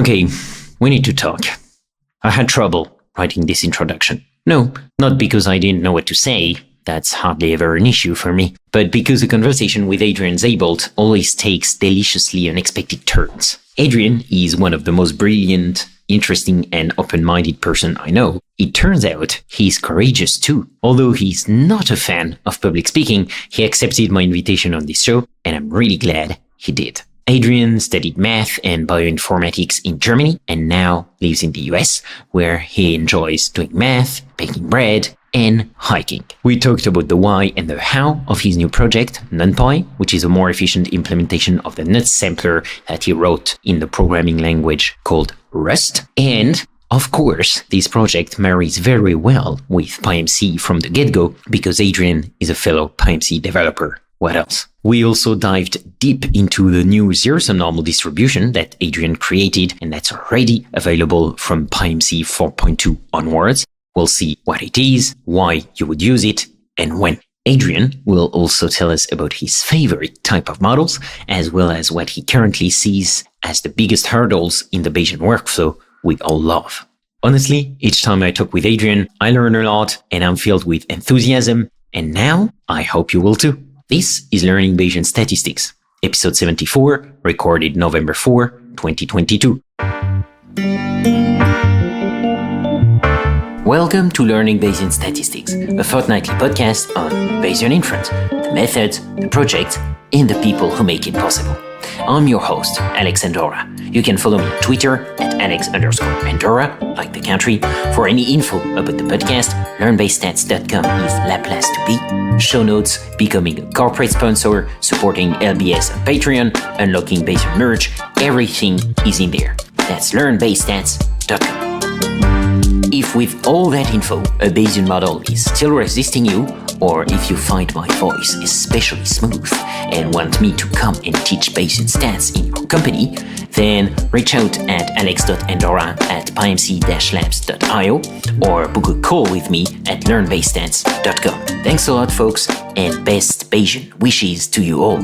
Okay, we need to talk. I had trouble writing this introduction. No, not because I didn't know what to say. That's hardly ever an issue for me. But because a conversation with Adrian Seyboldt always takes deliciously unexpected turns. Adrian is one of the most brilliant, interesting, and open-minded person I know. It turns out he's courageous too. Although he's not a fan of public speaking, he accepted my invitation on this show, and I'm really glad he did. Adrian studied math and bioinformatics in Germany and now lives in the US, where he enjoys doing math, baking bread, and hiking. We talked about the why and the how of his new project, Nutpie, which is a more efficient implementation of the nut sampler that he wrote in the programming language called Rust. And of course, this project marries very well with PyMC from the get-go because Adrian is a fellow PyMC developer. What else? We also dived deep into the new ZeroSumNormal distribution that Adrian created and that's already available from PyMC 4.2 onwards. We'll see what it is, why you would use it, and when. Adrian will also tell us about his favorite type of models, as well as what he currently sees as the biggest hurdles in the Bayesian workflow we all love. Honestly, each time I talk with Adrian, I learn a lot and I'm filled with enthusiasm. And now, I hope you will too. This is Learning Bayesian Statistics, episode 74, recorded November 4, 2022. Welcome to Learning Bayesian Statistics, a fortnightly podcast on Bayesian inference, the methods, the projects, and the people who make it possible. I'm your host, Alex Andorra. You can follow me on Twitter at Alex_Andorra, like the country. For any info about the podcast, learnbaystats.com is la place to be. Show notes, becoming a corporate sponsor, supporting LBS on Patreon, unlocking Bayesian merge, everything is in there. That's learnbaystats.com. If with all that info, a Bayesian model is still resisting you, or if you find my voice especially smooth and want me to come and teach Bayesian stats in your company, then reach out at alex.andorra@pymc-labs.io or book a call with me at learnbaystats.com. Thanks a lot, folks, and best Bayesian wishes to you all.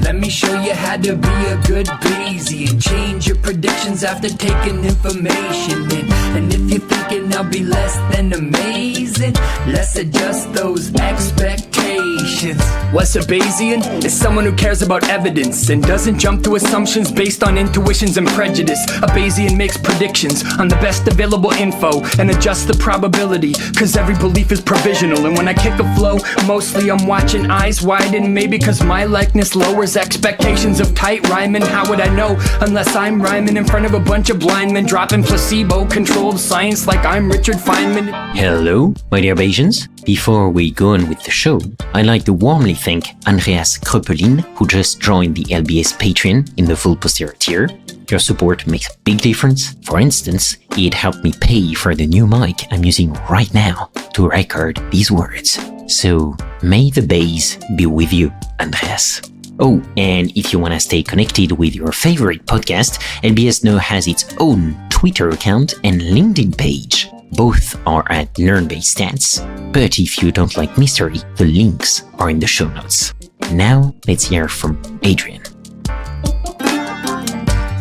Let me show you how to be a good Bayesian. Change your predictions after taking information in. And if you're thinking I'll be less than amazing, let's adjust those expectations. What's a Bayesian? It's someone who cares about evidence and doesn't jump to assumptions based on intuitions and prejudice. A Bayesian makes predictions on the best available info and adjusts the probability, cause every belief is provisional. And when I kick a flow, mostly I'm watching eyes widen, maybe cause my likeness lowers expectations of tight rhyming. How would I know unless I'm rhyming in front of a bunch of blind men, dropping placebo-controlled science like I'm Richard Feynman? Hello, my dear Bayesians. Before we go on with the show, I'd like to warmly thank Andreas Kröpelin, who just joined the LBS Patreon in the full posterior tier. Your support makes a big difference. For instance, it helped me pay for the new mic I'm using right now to record these words. So, may the Bays be with you, Andreas. Oh, and if you want to stay connected with your favorite podcast, LBS now has its own Twitter account and LinkedIn page. Both are at LearnBayStats, but if you don't like mystery, the links are in the show notes. Now, let's hear from Adrian.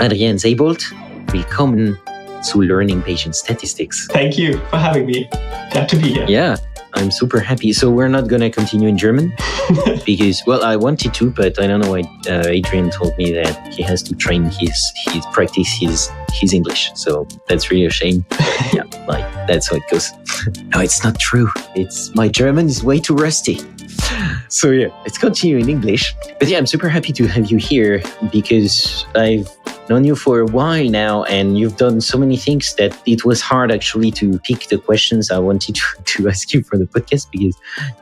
Adrian Seyboldt, willkommen zu Learning Bayesian Statistics. Thank you for having me. Glad to be here. Yeah, I'm super happy. So we're not going to continue in German because, well, I wanted to, but I don't know why Adrian told me that he has to train his English. So that's really a shame. Yeah, like that's how it goes. No, it's not true. My German is way too rusty. So yeah, let's continue in English. But yeah, I'm super happy to have you here because I've known you for a while now and you've done so many things that it was hard actually to pick the questions I wanted to ask you for the podcast because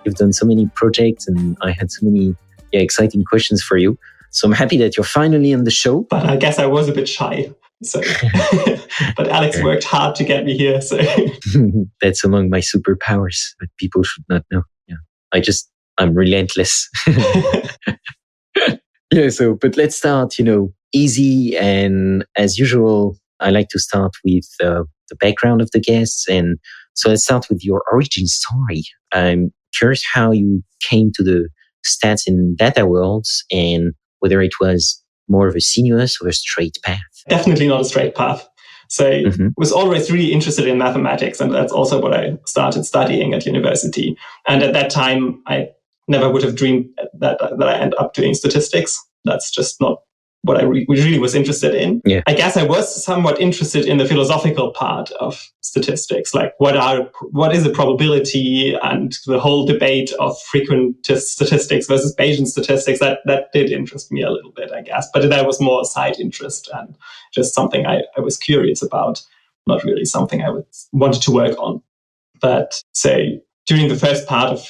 you've done so many projects and I had so many exciting questions for you. So I'm happy that you're finally on the show. But I guess I was a bit shy. So, but Alex worked hard to get me here. So that's among my superpowers, but people should not know. Yeah, I'm relentless. Yeah. So, but let's start, easy. And as usual, I like to start with the background of the guests. And so let's start with your origin story. I'm curious how you came to the stats in data worlds and whether it was more of a sinuous or a straight path. Definitely not a straight path. So was always really interested in mathematics, and that's also what I started studying at university. And at that time, I never would have dreamed that I end up doing statistics. That's just not what I really was interested in. Yeah. I guess I was somewhat interested in the philosophical part of statistics, like what is a probability, and the whole debate of frequent statistics versus Bayesian statistics. That did interest me a little bit, I guess, but that was more a side interest and just something I was curious about, not really something I wanted to work on. But say during the first part of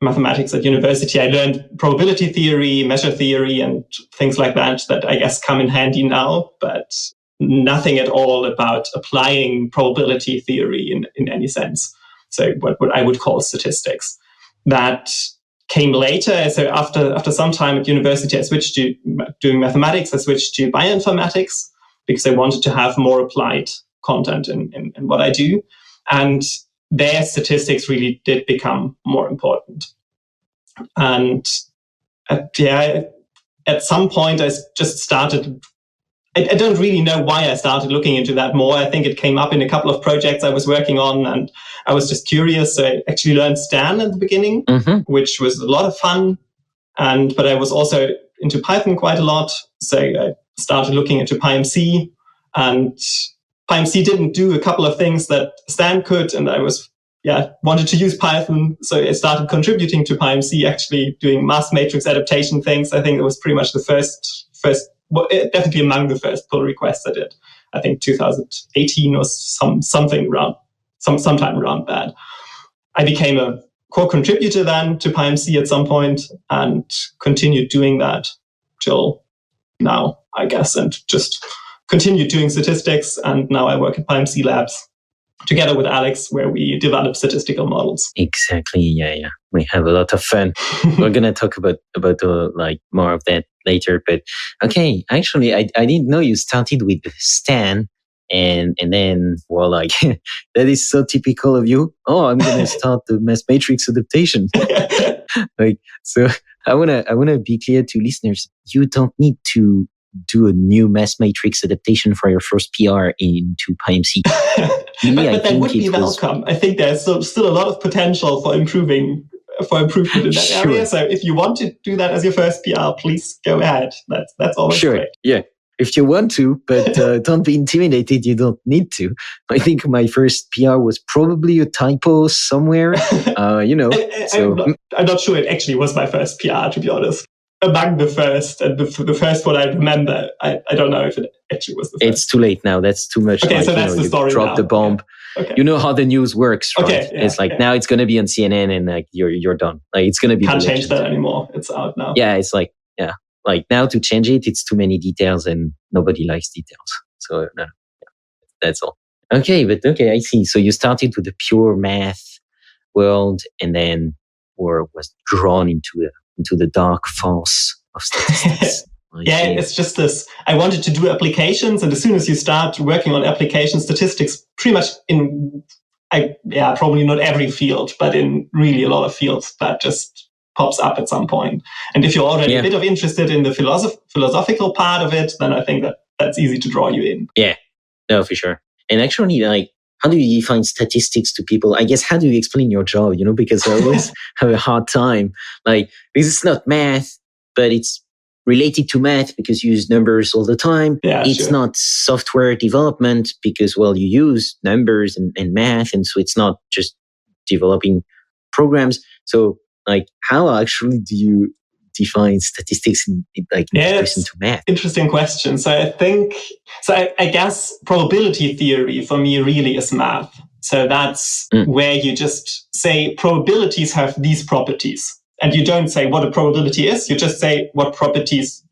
mathematics at university, I learned probability theory, measure theory, and things like that I guess come in handy now, but nothing at all about applying probability theory in any sense. So what I would call statistics. That came later. So after some time at university, I switched to doing mathematics. I switched to bioinformatics because I wanted to have more applied content in what I do. And their statistics really did become more important. And at some point, I just started. I don't really know why I started looking into that more. I think it came up in a couple of projects I was working on, and I was just curious. So I actually learned Stan at the beginning, which was a lot of fun. But I was also into Python quite a lot. So I started looking into PyMC, and PyMC didn't do a couple of things that Stan could, and I wanted to use Python. So I started contributing to PyMC, actually doing mass matrix adaptation things. I think it was pretty much the first, definitely among the first pull requests I did. I think 2018 or sometime around that. I became a core contributor then to PyMC at some point and continued doing that till now, I guess, and just continued doing statistics. And now I work at PyMC Labs together with Alex, where we develop statistical models. Exactly. Yeah. We have a lot of fun. We're gonna talk about more of that later. But okay, actually, I didn't know you started with Stan, and then that is so typical of you. Oh, I'm gonna start the mass matrix adaptation. So I wanna be clear to listeners. You don't need to do a new mass matrix adaptation for your first PR into PyMC. but that would be welcome. I think there's still a lot of potential for improvement in that area. So if you want to do that as your first PR, please go ahead. That's always great. Yeah. If you want to, but don't be intimidated. You don't need to. I think my first PR was probably a typo somewhere. I'm not sure it actually was my first PR, to be honest. Among the first, and the first one I remember, I don't know if it actually was the first. It's too late now. That's too much. Okay, so that's the story now. You dropped the bomb. Okay. You know how the news works, right? Okay, it's now it's going to be on CNN, and you're done. It's going to be. Can't change that anymore. It's out now. Yeah, it's now to change it, it's too many details, and nobody likes details. So that's all. Okay, I see. So you started with the pure math world, and then was drawn into the dark force of statistics. It's just this. I wanted to do applications, and as soon as you start working on application statistics, pretty much probably not every field, but in really a lot of fields, that just pops up at some point. And if you're already a bit of interested in the philosophical part of it, then I think that's easy to draw you in. Yeah, no, for sure. And actually, how do you define statistics to people? I guess, how do you explain your job? Because I always have a hard time. Because it's not math, but it's related to math because you use numbers all the time. Yeah, it's not software development because, you use numbers and math. And so it's not just developing programs. So how actually do you define statistics in comparison to math? Interesting question. So I guess probability theory for me really is math. So that's where you just say probabilities have these properties. And you don't say what a probability is. You just say what properties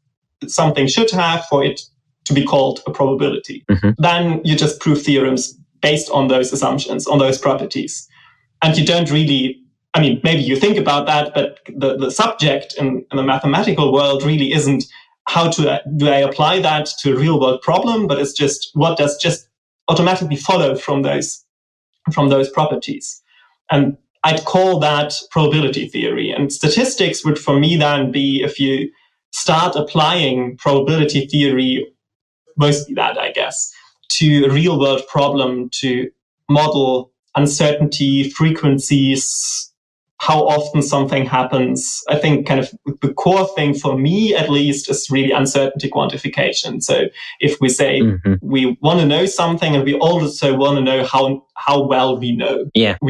something should have for it to be called a probability. Then you just prove theorems based on those assumptions, on those properties. And you don't really, maybe you think about that, but the subject in the mathematical world really isn't how do I apply that to a real world problem, but it's just what does just automatically follow from those properties. And I'd call that probability theory. And statistics would for me then be if you start applying probability theory, mostly that, I guess, to a real world problem to model uncertainty, frequencies, how often something happens. I think kind of the core thing for me, at least, is really uncertainty quantification. So if we say we want to know something and we also want to know how well we know,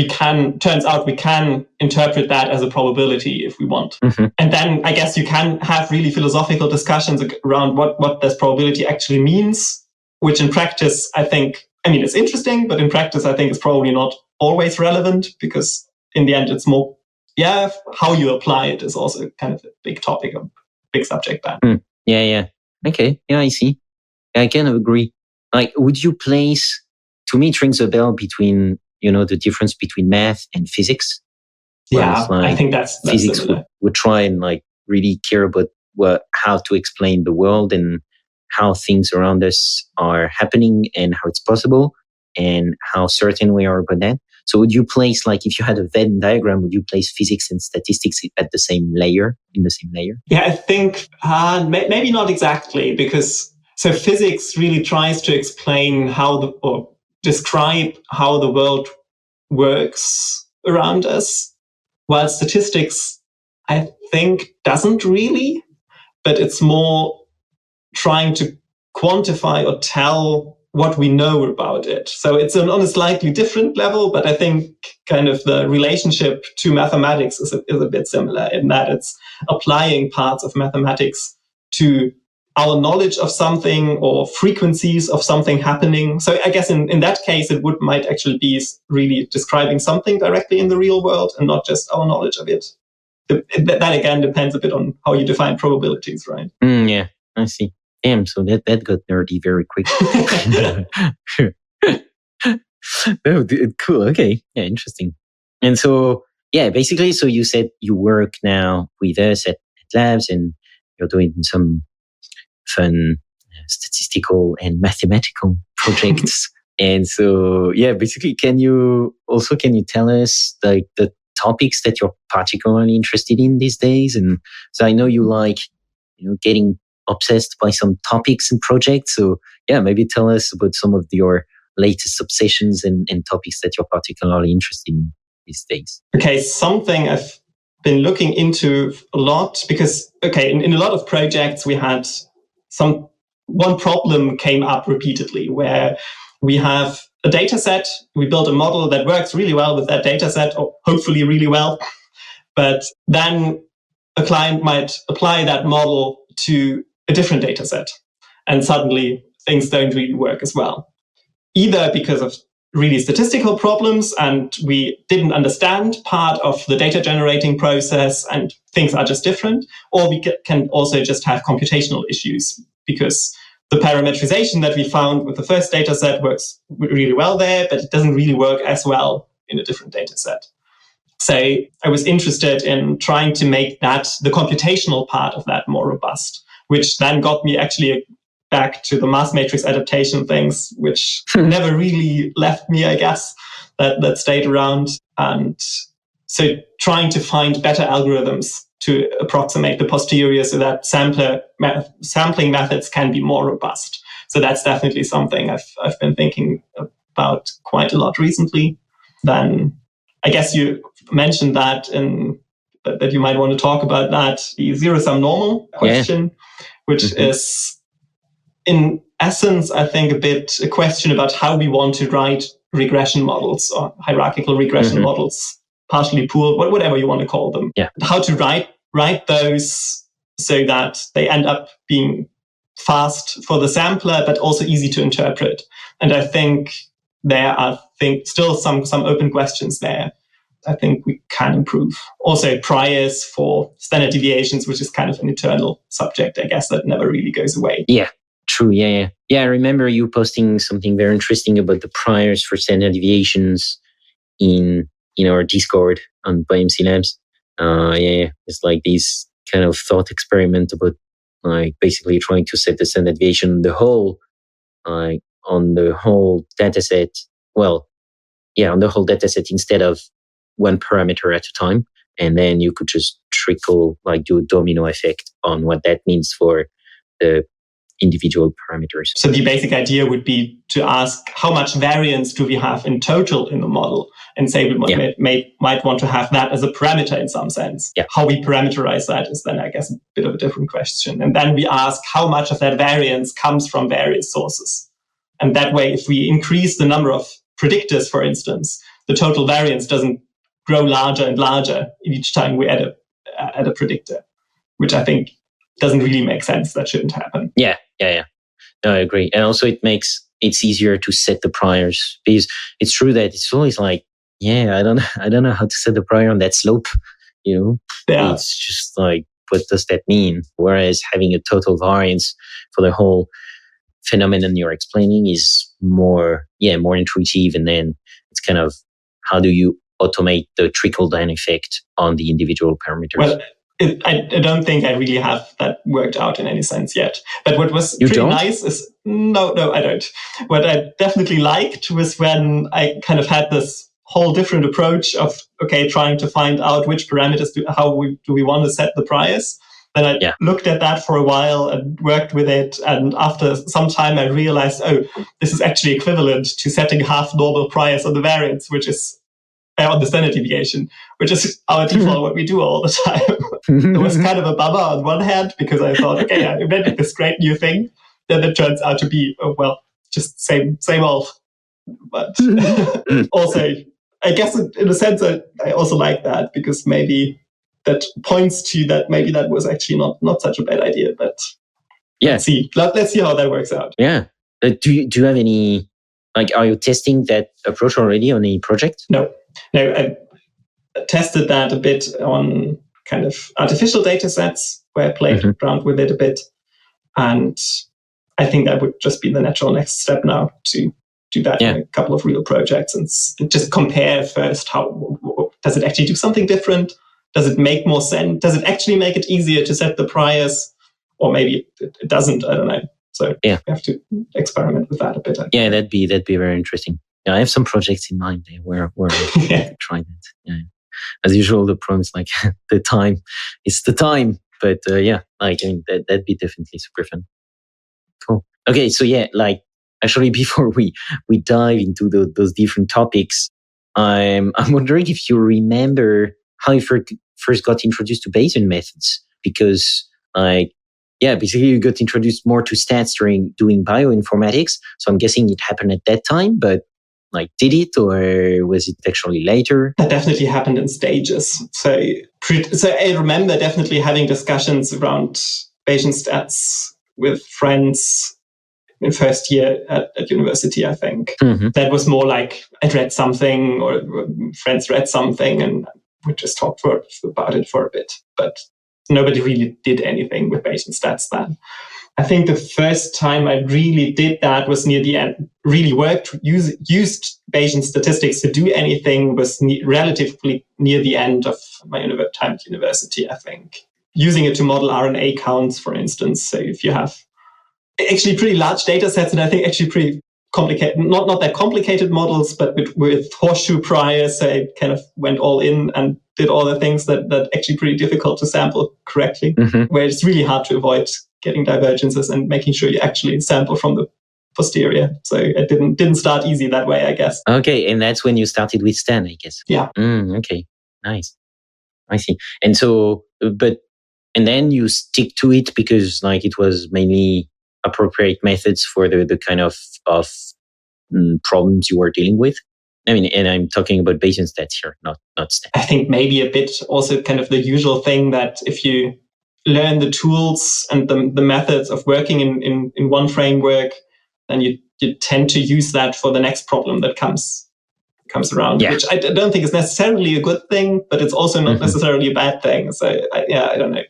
turns out we can interpret that as a probability if we want. And then I guess you can have really philosophical discussions around what this probability actually means, which in practice, it's interesting, but in practice, I think it's probably not always relevant, because in the end, it's more, how you apply it is also kind of a big topic, a big subject matter. Okay. Yeah, I see. I kind of agree. Like, would you place, to me, it rings a bell between, the difference between math and physics. Yeah, I think that's physics would try and really care about how to explain the world and how things around us are happening and how it's possible and how certain we are about that. So would you place, if you had a Venn diagram, would you place physics and statistics in the same layer? Yeah, I think maybe not exactly, because so physics really tries to explain or describe how the world works around us, while statistics, I think, doesn't really, but it's more trying to quantify or tell what we know about it. So it's on a slightly different level, but I think kind of the relationship to mathematics is a bit similar, in that it's applying parts of mathematics to our knowledge of something or frequencies of something happening. So I guess in that case, it might actually be really describing something directly in the real world and not just our knowledge of it. That again depends a bit on how you define probabilities, right? Yeah, I see. Damn, so that got nerdy very quick. Oh, cool. Okay. Yeah, interesting. And so, basically, so you said you work now with us at labs and you're doing some fun statistical and mathematical projects. And so, basically, can you tell us the topics that you're particularly interested in these days? And so I know you like, getting obsessed by some topics and projects. So maybe tell us about some of your latest obsessions and topics that you're particularly interested in these days. Okay, something I've been looking into a lot, because, in a lot of projects we had one problem came up repeatedly, where we have a data set, we build a model that works really well with that data set, or hopefully really well, but then a client might apply that model to a different data set, and suddenly things don't really work as well. Either because of really statistical problems and we didn't understand part of the data generating process and things are just different, or we can also just have computational issues because the parametrization that we found with the first data set works really well there, but it doesn't really work as well in a different data set. So I was interested in trying to make the computational part of that more robust, which then got me actually back to the mass matrix adaptation things, which never really left me, I guess, that stayed around. And so trying to find better algorithms to approximate the posterior so that sampling methods can be more robust. So that's definitely something I've been thinking about quite a lot recently. Then I guess you mentioned that you might want to talk about that, the ZeroSumNormal question, which is in essence, I think, a question about how we want to write regression models or hierarchical regression models, partially pooled, whatever you want to call them. Yeah. How to write those so that they end up being fast for the sampler, but also easy to interpret. And I think there are still some open questions there. I think we can improve. Also, priors for standard deviations, which is kind of an eternal subject, I guess, that never really goes away. Yeah, true. Yeah. I remember you posting something very interesting about the priors for standard deviations in our Discord on PyMC Labs. It's like this kind of thought experiment about basically trying to set the standard deviation on the whole data set. Well, on the whole data set instead of one parameter at a time. And then you could just do a domino effect on what that means for the individual parameters. So the basic idea would be to ask how much variance do we have in total in the model, and say we might want to have that as a parameter in some sense. Yeah. How we parameterize that is then, I guess, a bit of a different question. And then we ask how much of that variance comes from various sources. And that way, if we increase the number of predictors, for instance, the total variance doesn't grow larger and larger each time we add a predictor, which I think doesn't really make sense. That shouldn't happen. Yeah. No, I agree. And also it's easier to set the priors, because it's true that it's always like, I don't know how to set the prior on that slope, It's just like, what does that mean? Whereas having a total variance for the whole phenomenon you're explaining is more intuitive. And then it's kind of, how do you automate the trickle-down effect on the individual parameters? Well, I don't think I really have that worked out in any sense yet. But what was nice is, no, I don't. What I definitely liked was when I kind of had this whole different approach of, trying to find out which parameters do we want to set the priors. Then I looked at that for a while and worked with it. And after some time, I realized, this is actually equivalent to setting half normal priors on the variance, which is on the standard deviation, which is our default, what we do all the time. It was kind of a bummer on one hand, because I thought, I invented this great new thing. Then it turns out to be, just same old. But also, I guess in a sense, I also like that, because maybe that points to that maybe that was actually not such a bad idea. But let's see how that works out. Yeah. Do you have any, are you testing that approach already on any project? No, I tested that a bit on kind of artificial data sets, where I played around with it a bit. And I think that would just be the natural next step now, to do that in a couple of real projects and just compare first, how does it actually do something different? Does it make more sense? Does it actually make it easier to set the priors? Or maybe it doesn't, I don't know. So we have to experiment with that a bit. Yeah, that'd be very interesting. Yeah, I have some projects in mind there where I try that. Yeah. As usual, the problem is the time. It's the time, but that'd be definitely super fun. Cool. Okay, so actually, before we dive into those different topics, I'm wondering if you remember how you first got introduced to Bayesian methods, because basically you got introduced more to stats during doing bioinformatics. So I'm guessing it happened at that time, but did it, or was it actually later? That definitely happened in stages. So I remember definitely having discussions around Bayesian stats with friends in first year at university, I think. Mm-hmm. That was more like I'd read something, or friends read something, and we just talked about it for a bit. But nobody really did anything with Bayesian stats then. I think the first time I really did that was near the end, really used Bayesian statistics to do anything was relatively near the end of my time at university, I think. Using it to model RNA counts, for instance. So if you have actually pretty large data sets, and I think actually pretty complicated, not that complicated models, but with horseshoe priors, I kind of went all in and did all the things that actually pretty difficult to sample correctly, where it's really hard to avoid getting divergences and making sure you actually sample from the posterior. So it didn't start easy that way, I guess. Okay, and that's when you started with Stan, I guess. Yeah. Okay, nice. I see. And so, and then you stick to it because it was mainly appropriate methods for the kind of problems you were dealing with. I mean, and I'm talking about Bayesian stats here, not stats. I think maybe a bit also kind of the usual thing that if you learn the tools and the methods of working in one framework, then you tend to use that for the next problem that comes around, which I don't think is necessarily a good thing, but it's also not necessarily a bad thing. So I don't know.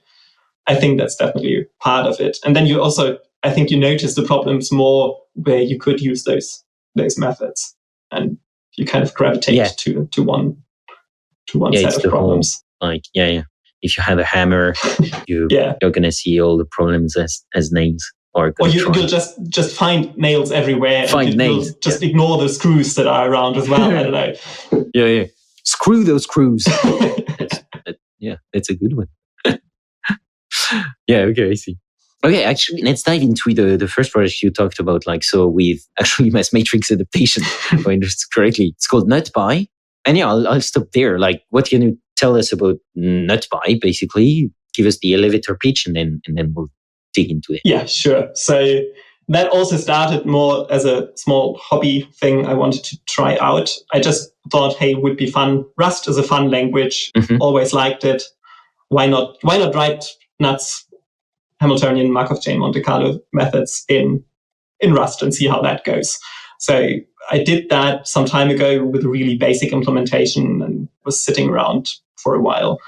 I think that's definitely part of it. And then you also, I think you notice the problems more where you could use those methods, and you kind of gravitate to one set of problems. Whole, if you have a hammer, you're going to see all the problems as nails. Or you'll just find nails everywhere. You'll just ignore the screws that are around as well. I don't know. Yeah. Screw those screws. That's a good one. Yeah, okay, I see. Okay, actually, let's dive into the first project you talked about, so with actually mass matrix adaptation, if I understood correctly. It's called Nutpie. And yeah, I'll stop there. What can you tell us about Nutpie, basically? Give us the elevator pitch and then we'll dig into it. Yeah, sure. So that also started more as a small hobby thing I wanted to try out. I just thought, hey, it would be fun. Rust is a fun language. Always liked it. Why not write nuts Hamiltonian Markov chain Monte Carlo methods in Rust and see how that goes. So I did that some time ago with a really basic implementation and was sitting around for a while.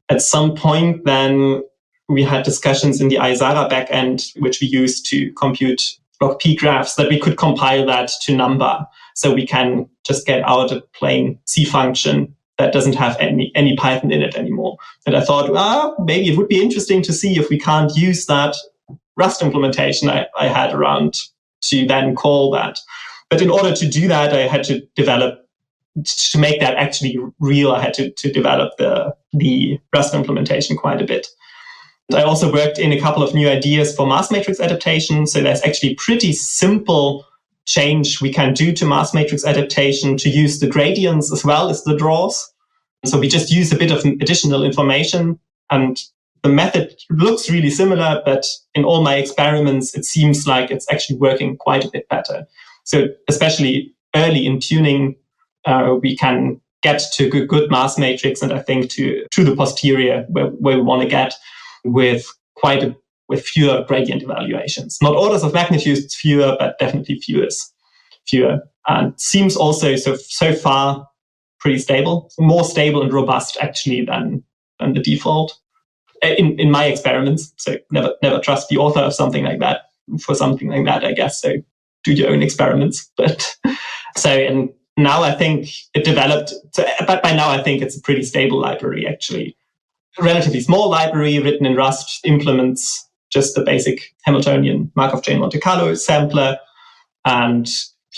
At some point, then we had discussions in the Isara backend, which we used to compute log P graphs, that we could compile that to number. So we can just get out a plain C function that doesn't have any Python in it anymore. And I thought, maybe it would be interesting to see if we can't use that Rust implementation I had around to then call that. But in order to do that, I had to make that actually real, I had to develop the Rust implementation quite a bit. I also worked in a couple of new ideas for mass matrix adaptation. So there's actually pretty simple change we can do to mass matrix adaptation to use the gradients as well as the draws. So we just use a bit of additional information, and the method looks really similar, but in all my experiments, it seems like it's actually working quite a bit better. So especially early in tuning, we can get to good mass matrix, and I think to the posterior where we want to get with fewer gradient evaluations. Not orders of magnitude fewer, but definitely fewer. And seems also so far pretty stable, more stable and robust actually than the default in my experiments. So never trust the author of something like that for something like that, I guess. So do your own experiments. But and now I think it developed. But by now I think it's a pretty stable library actually. A relatively small library written in Rust implements just the basic Hamiltonian Markov chain Monte Carlo sampler, and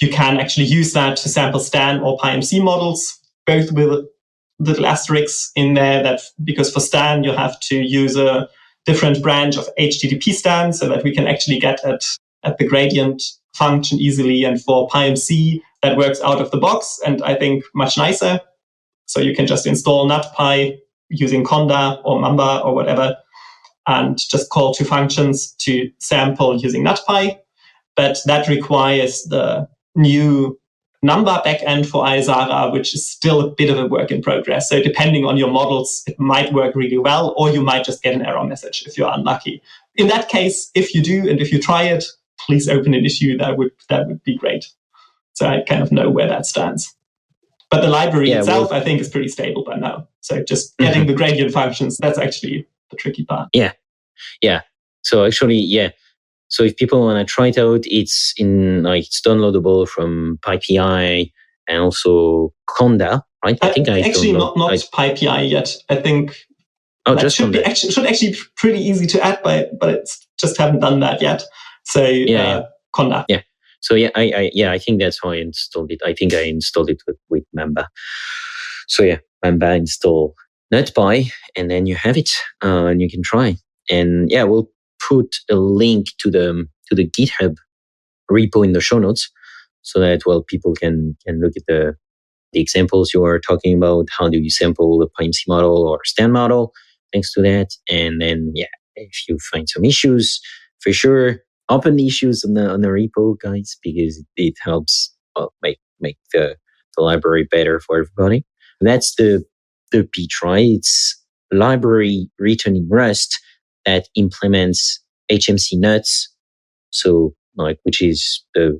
you can actually use that to sample Stan or PyMC models, both with little asterisks in there. That because for Stan you have to use a different branch of HTTP Stan so that we can actually get at the gradient function easily, and for PyMC that works out of the box and I think much nicer. So you can just install Nutpie using Conda or Mamba or whatever, and just call two functions to sample using Nutpie. But that requires the new number backend for Isara, which is still a bit of a work in progress. So depending on your models, it might work really well, or you might just get an error message if you're unlucky. In that case, if you do, and if you try it, please open an issue. That would be great. So I kind of know where that stands. But the library itself, I think, is pretty stable by now. So just getting the gradient functions, that's actually the tricky part. Yeah. So actually, so if people want to try it out, it's downloadable from PyPI and also Conda, right? I think not PyPI yet. I think that should actually be pretty easy to add, but it's just haven't done that yet. So Conda. Yeah. So I think that's how I installed it. I think I installed it with Mamba. So Mamba install Nutpie, and then you have it, and you can try. And we'll put a link to the GitHub repo in the show notes, so that people can look at the examples you are talking about. How do you sample the PyMC model or Stan model? Thanks to that, and then if you find some issues, for sure, open the issues on the repo, guys, because it helps make the library better for everybody. That's the pitch, right? It's a library written in Rust that implements HMC nuts, so which is the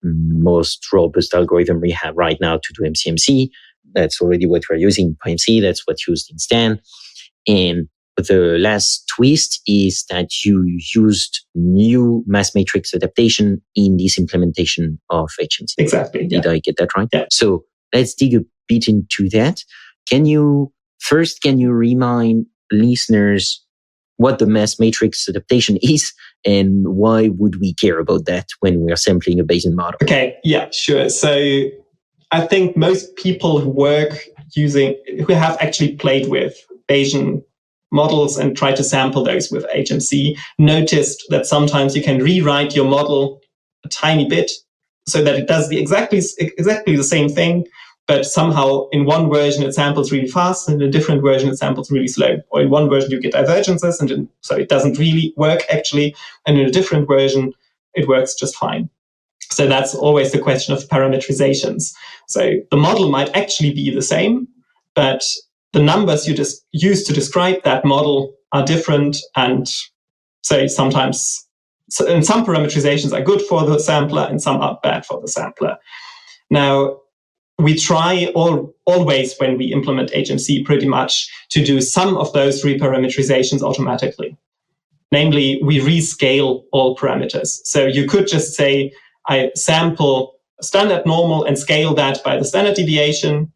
most robust algorithm we have right now to do MCMC. That's already what we're using in PyMC. That's what's used in Stan. And the last twist is that you used new mass matrix adaptation in this implementation of HMC. Exactly. Did I get that right? Yeah. So let's dig a bit into that. Can you remind listeners what the mass matrix adaptation is and why would we care about that when we are sampling a Bayesian model? Okay, yeah, sure. So I think most people who have actually played with Bayesian models and tried to sample those with HMC, noticed that sometimes you can rewrite your model a tiny bit so that it does exactly the same thing, but somehow in one version it samples really fast, and in a different version it samples really slow. Or in one version you get divergences, and so it doesn't really work actually, and in a different version it works just fine. So that's always the question of parametrizations. So the model might actually be the same, but the numbers you just use to describe that model are different, and so sometimes, and some parametrizations are good for the sampler and some are bad for the sampler. Now, we try always when we implement HMC pretty much to do some of those reparametrizations automatically. Namely, we rescale all parameters. So you could just say, I sample standard normal and scale that by the standard deviation,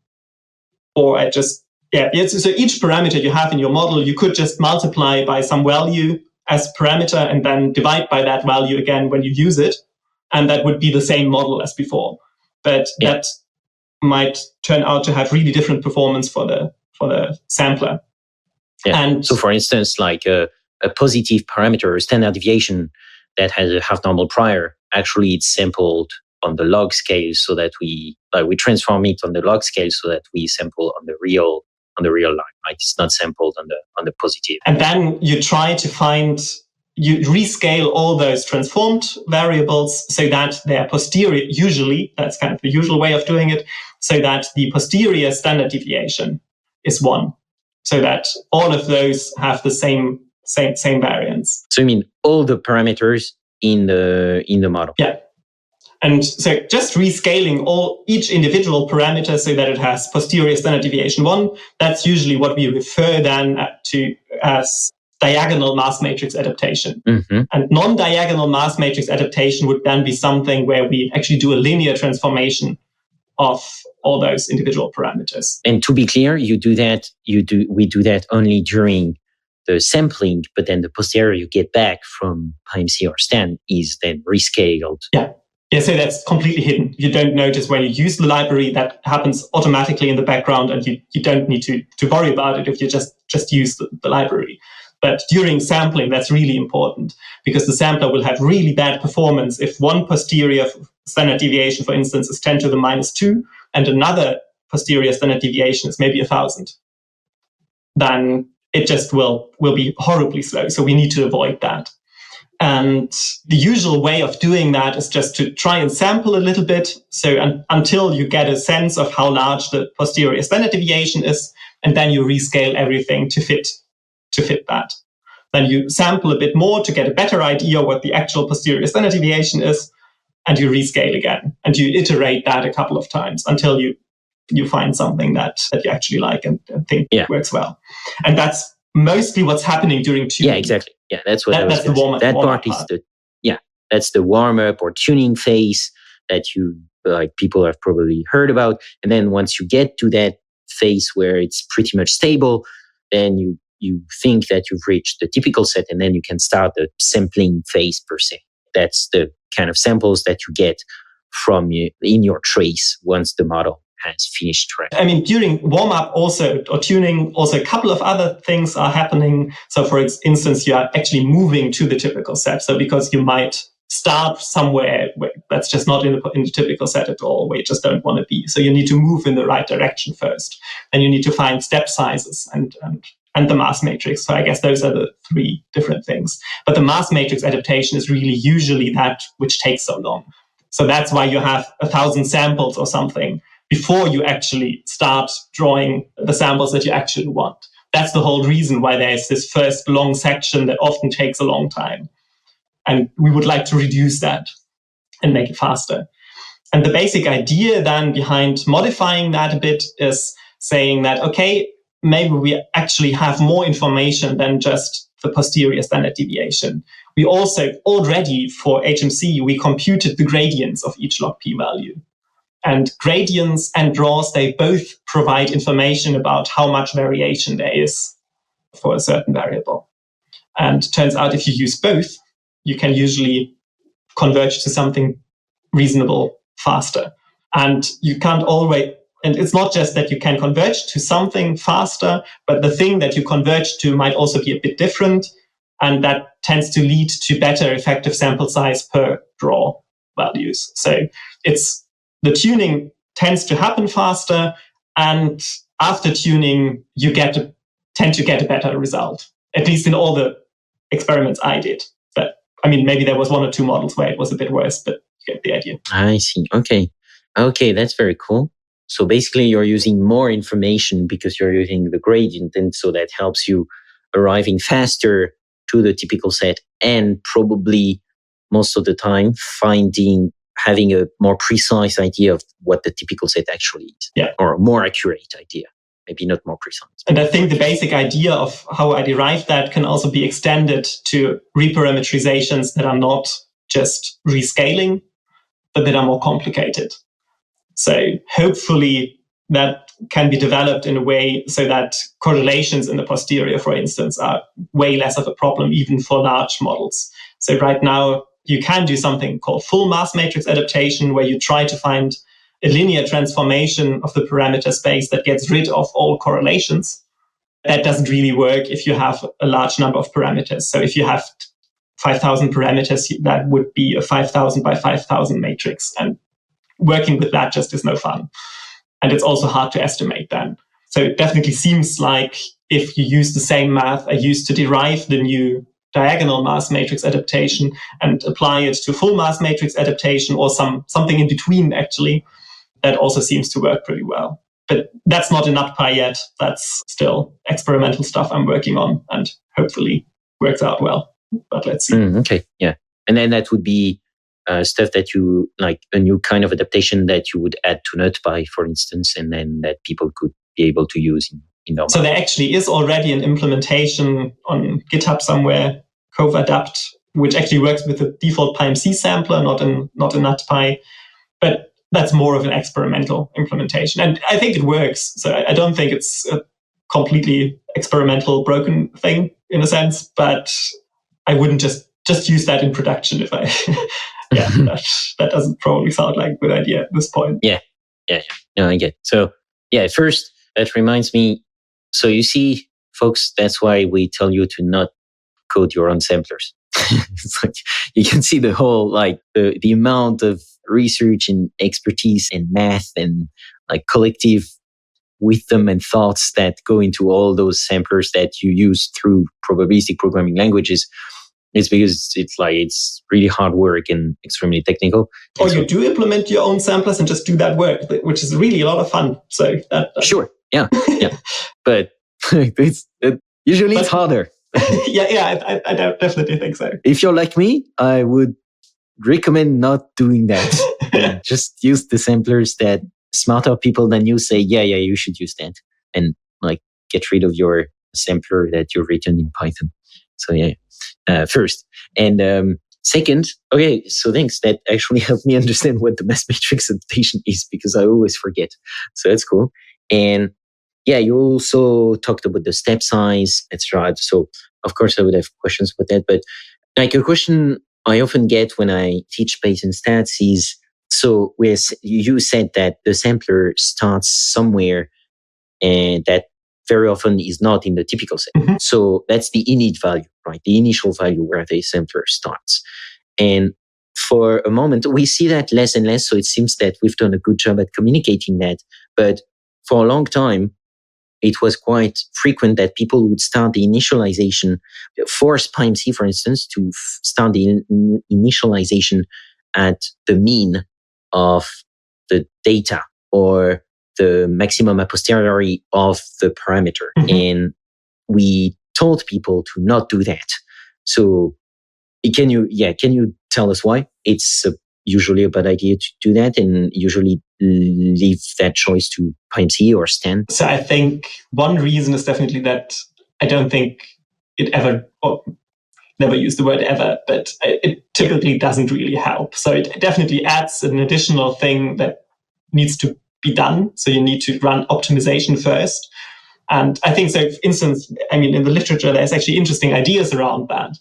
or I just, so each parameter you have in your model, you could just multiply by some value as parameter and then divide by that value again when you use it. And that would be the same model as before. But that might turn out to have really different performance for the sampler. Yeah. And so, for instance, like a positive parameter, a standard deviation that has a half normal prior, actually it's sampled on the log scale, so that we transform it on the log scale so that we sample on the real line. Right? It's not sampled on the positive. And then you try to you rescale all those transformed variables so that their posterior, usually, that's kind of the usual way of doing it, so that the posterior standard deviation is 1. So that all of those have the same variance. So you mean all the parameters in the model? Yeah. And so just rescaling each individual parameter so that it has posterior standard deviation 1, that's usually what we refer then to as diagonal mass matrix adaptation. Mm-hmm. And non-diagonal mass matrix adaptation would then be something where we actually do a linear transformation of all those individual parameters. And to be clear, we do that only during the sampling, but then the posterior you get back from PyMC or Stan is then rescaled. Yeah, so that's completely hidden. You don't notice when you use the library. That happens automatically in the background, and you don't need to worry about it if you just use the library. But during sampling, that's really important, because the sampler will have really bad performance if one posterior standard deviation, for instance, is 10 to the minus 2, and another posterior standard deviation is maybe 1,000. Then it just will be horribly slow. So we need to avoid that. And the usual way of doing that is just to try and sample a little bit. So until you get a sense of how large the posterior standard deviation is, and then you rescale everything to fit that. Then you sample a bit more to get a better idea what the actual posterior standard deviation is, and you rescale again. And you iterate that a couple of times until you find something that you actually like and think works well. And that's mostly what's happening during tuning. Yeah, exactly. Yeah, that's what that's the warm-up. That part is that's the warm-up or tuning phase that people have probably heard about. And then once you get to that phase where it's pretty much stable, then you think that you've reached the typical set, and then you can start the sampling phase per se. That's the kind of samples that you get from in your trace once the model has finished training. I mean, during warm-up also, or tuning, also a couple of other things are happening. So for instance, you are actually moving to the typical set. So because you might start somewhere where that's just not in the typical set at all, where you just don't want to be. So you need to move in the right direction first. And you need to find step sizes and the mass matrix. So I guess those are the 3 different things. But the mass matrix adaptation is really usually that which takes so long. So that's why you have 1,000 samples or something before you actually start drawing the samples that you actually want. That's the whole reason why there's this first long section that often takes a long time. And we would like to reduce that and make it faster. And the basic idea then behind modifying that a bit is saying that, okay, maybe we actually have more information than just the posterior standard deviation. We also already, for HMC, we computed the gradients of each log p value. And gradients and draws, they both provide information about how much variation there is for a certain variable. And it turns out if you use both, you can usually converge to something reasonable faster. And you can't always And it's not just that you can converge to something faster, but the thing that you converge to might also be a bit different. And that tends to lead to better effective sample size per draw values. So the tuning tends to happen faster, and after tuning, you tend to get a better result, at least in all the experiments I did. But I mean, maybe there was one or two models where it was a bit worse, but you get the idea. I see. Okay, that's very cool. So basically, you're using more information because you're using the gradient, and so that helps you arriving faster to the typical set, and probably most of the time having a more precise idea of what the typical set actually is. Yeah. Or a more accurate idea, maybe not more precise. And I think the basic idea of how I derived that can also be extended to reparameterizations that are not just rescaling, but that are more complicated. So hopefully that can be developed in a way so that correlations in the posterior, for instance, are way less of a problem, even for large models. So right now, you can do something called full mass matrix adaptation, where you try to find a linear transformation of the parameter space that gets rid of all correlations. That doesn't really work if you have a large number of parameters. So if you have 5,000 parameters, that would be a 5,000 by 5,000 matrix. And working with that just is no fun. And it's also hard to estimate then. So it definitely seems like if you use the same math I used to derive the new diagonal mass matrix adaptation and apply it to full mass matrix adaptation, or something in between, actually, that also seems to work pretty well. But that's not in Nutpie yet. That's still experimental stuff I'm working on, and hopefully works out well. But let's see. Okay, yeah. And then that would be stuff that you like, a new kind of adaptation that you would add to Nutpie, for instance, and then that people could be able to use in normal. So there actually is already an implementation on GitHub somewhere, CoveAdapt, which actually works with the default PyMC sampler, not in Nutpie. But that's more of an experimental implementation. And I think it works. So I don't think it's a completely experimental broken thing in a sense, but I wouldn't just use that in production if I... Yeah, that doesn't probably sound like a good idea at this point. Yeah. No, I get it. So, yeah, first, that reminds me. So you see, folks, that's why we tell you to not code your own samplers. It's like, you can see the whole, like, the amount of research and expertise and math and like collective wisdom and thoughts that go into all those samplers that you use through probabilistic programming languages. It's because it's really hard work and extremely technical. Or you do implement your own samplers and just do that work, which is really a lot of fun. So sure, yeah. But usually it's harder. Yeah, I definitely think so. If you're like me, I would recommend not doing that. Just use the samplers that smarter people than you say, yeah, you should use that, and like get rid of your sampler that you've written in Python. So yeah. First. And second, okay, so thanks. That actually helped me understand what the mass matrix adaptation is, because I always forget. So that's cool. And yeah, you also talked about the step size, etc. So of course I would have questions about that. But like a question I often get when I teach Bayesian stats is, so you said that the sampler starts somewhere, and that very often is not in the typical set. Mm-hmm. So that's the init value, right? The initial value where the sampler starts. And for a moment, we see that less and less. So it seems that we've done a good job at communicating that. But for a long time, it was quite frequent that people would start the initialization, force PyMC, for instance, to start the initialization at the mean of the data, or the maximum a posteriori of the parameter. Mm-hmm. And we told people to not do that. So can you tell us why it's usually a bad idea to do that, and usually leave that choice to PyMC or Stan? So I think one reason is definitely that I don't think it ever, or never use the word ever, but it typically doesn't really help. So it definitely adds an additional thing that needs to be done. So you need to run optimization first. And I think, so for instance, in the literature, there's actually interesting ideas around that,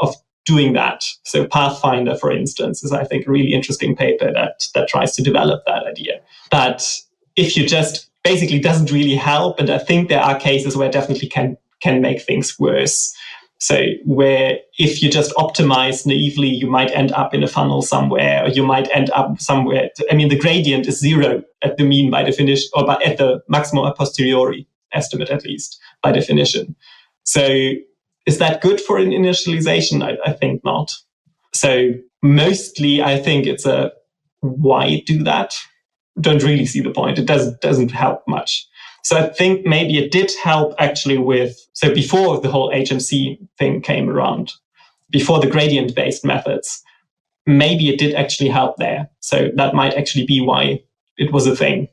of doing that. So Pathfinder, for instance, is, I think, a really interesting paper that tries to develop that idea. But if you just basically doesn't really help. And I think there are cases where it definitely can make things worse. So where if you just optimize naively, you might end up in a funnel somewhere, or you might end up somewhere. I mean, the gradient is 0 at the mean by definition, or at the maximum a posteriori estimate, at least by definition. So is that good for an initialization? I think not. So mostly I think it's a why do that? Don't really see the point. It doesn't help much. So I think maybe it did help actually so before the whole HMC thing came around, before the gradient-based methods, maybe it did actually help there. So that might actually be why it was a thing.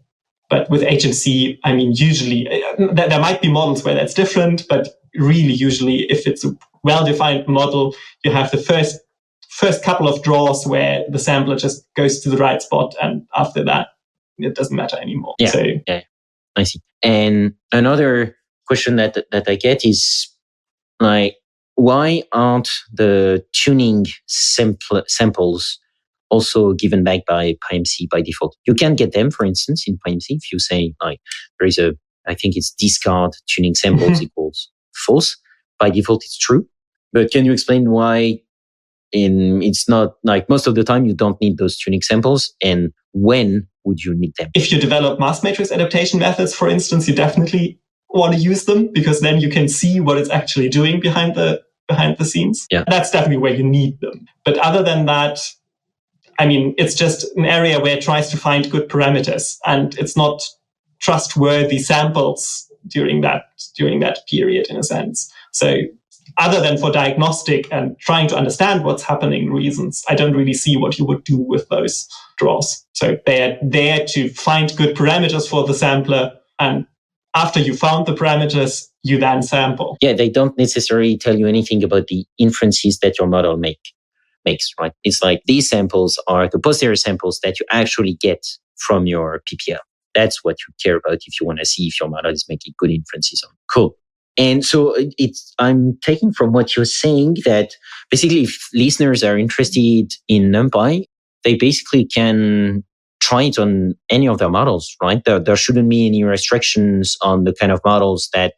But with HMC, I mean, usually there might be models where that's different, but really usually if it's a well-defined model, you have the first couple of draws where the sampler just goes to the right spot, and after that, it doesn't matter anymore. Yeah. I see. And another question that I get is like, why aren't the tuning samples also given back by PyMC by default? You can get them, for instance, in PyMC if you say like there is I think it's discard tuning samples equals false. By default, it's true. But can you explain why it's not like most of the time you don't need those tuning samples, and when would you need them? If you develop mass matrix adaptation methods, for instance, you definitely want to use them because then you can see what it's actually doing behind the scenes. Yeah. That's definitely where you need them. But other than that, I mean, it's just an area where it tries to find good parameters, and it's not trustworthy samples during that period in a sense. So other than for diagnostic and trying to understand what's happening reasons, I don't really see what you would do with those draws. So they're there to find good parameters for the sampler, and after you found the parameters, you then sample. Yeah, they don't necessarily tell you anything about the inferences that your model makes, right? It's like these samples are the posterior samples that you actually get from your PPL. That's what you care about if you want to see if your model is making good inferences on. Cool. And so I'm taking from what you're saying that basically if listeners are interested in Nutpie, they basically can try it on any of their models, right? There shouldn't be any restrictions on the kind of models that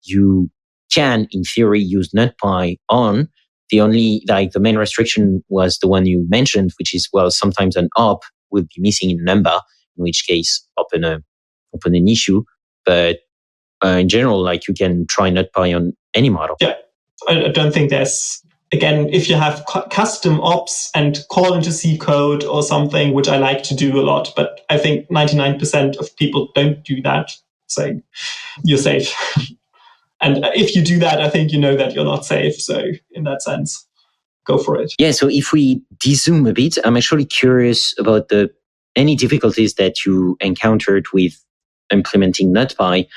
you can, in theory, use Nutpie on. The main restriction was the one you mentioned, which is, well, sometimes an op will be missing in a number, in which case open an issue. But in general, like you can try Nutpie on any model. Yeah, I don't think there's, again, if you have custom ops and call into C code or something, which I like to do a lot, but I think 99% of people don't do that. So you're safe. And if you do that, I think you know that you're not safe. So in that sense, go for it. Yeah, so if we dezoom a bit, I'm actually curious about any difficulties that you encountered with implementing Nutpie,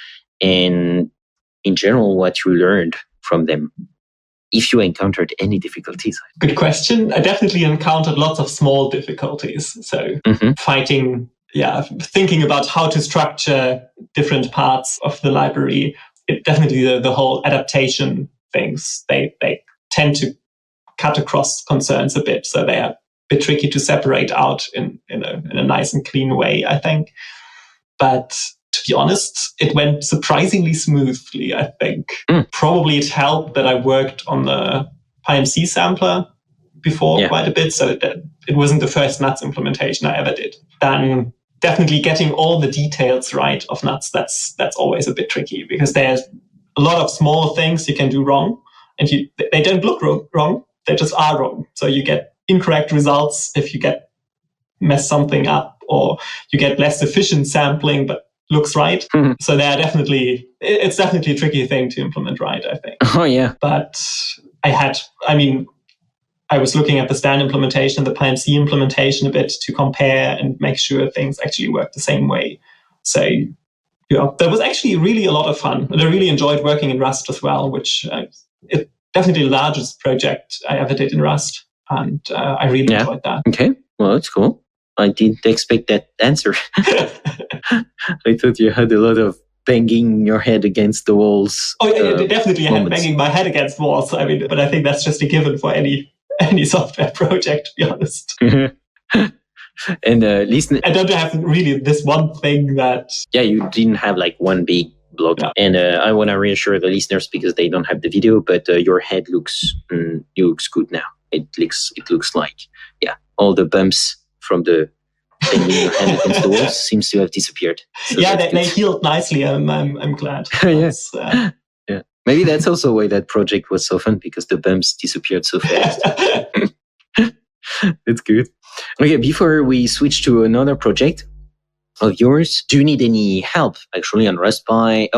and in general, what you learned from them, if you encountered any difficulties. Good question. I definitely encountered lots of small difficulties. So thinking about how to structure different parts of the library, definitely the whole adaptation things, they tend to cut across concerns a bit. So they are a bit tricky to separate out in a nice and clean way, I think. But to be honest, it went surprisingly smoothly, I think. Probably it helped that I worked on the PyMC sampler before quite a bit, so it wasn't the first Nuts implementation I ever did. Then definitely getting all the details right of Nuts, that's always a bit tricky, because there's a lot of small things you can do wrong, and they don't look wrong, they just are wrong. So you get incorrect results if you mess something up, or you get less efficient sampling, but looks right. So it's definitely a tricky thing to implement right, I think. Oh, yeah. But I was looking at the Stan implementation and the PyMC implementation a bit to compare and make sure things actually work the same way. So that was actually really a lot of fun. And I really enjoyed working in Rust as well, which is definitely the largest project I ever did in Rust. And I really enjoyed that. Okay, well, that's cool. I didn't expect that answer. I thought you had a lot of banging your head against the walls. Oh, yeah, definitely I had banging my head against walls. But I think that's just a given for any software project, to be honest. And listen, I don't have really this one thing that... Yeah, you didn't have like one big block. Yeah. And I want to reassure the listeners because they don't have the video, but your head looks good now. It looks like, all the bumps from the banging your hand against the walls seems to have disappeared. So they healed nicely. I'm glad. Yes. Yeah. Maybe that's also why that project was so fun, because the bumps disappeared so fast. It's good. Okay, before we switch to another project of yours, do you need any help actually on Nutpie?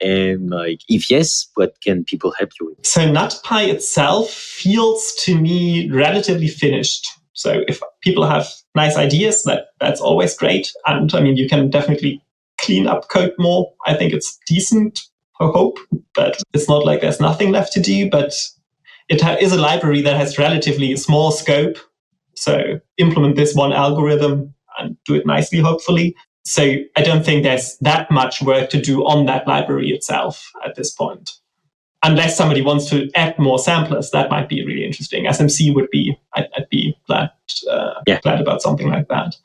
And like, if yes, what can people help you with? So Nutpie itself feels to me relatively finished. So if people have nice ideas, that's always great. And I mean, you can definitely clean up code more. I think it's decent, I hope, but it's not like there's nothing left to do. But it is a library that has relatively small scope. So implement this one algorithm and do it nicely, hopefully. So I don't think there's that much work to do on that library itself at this point. Unless somebody wants to add more samplers, that might be really interesting. SMC would be, I'd be glad about something like that.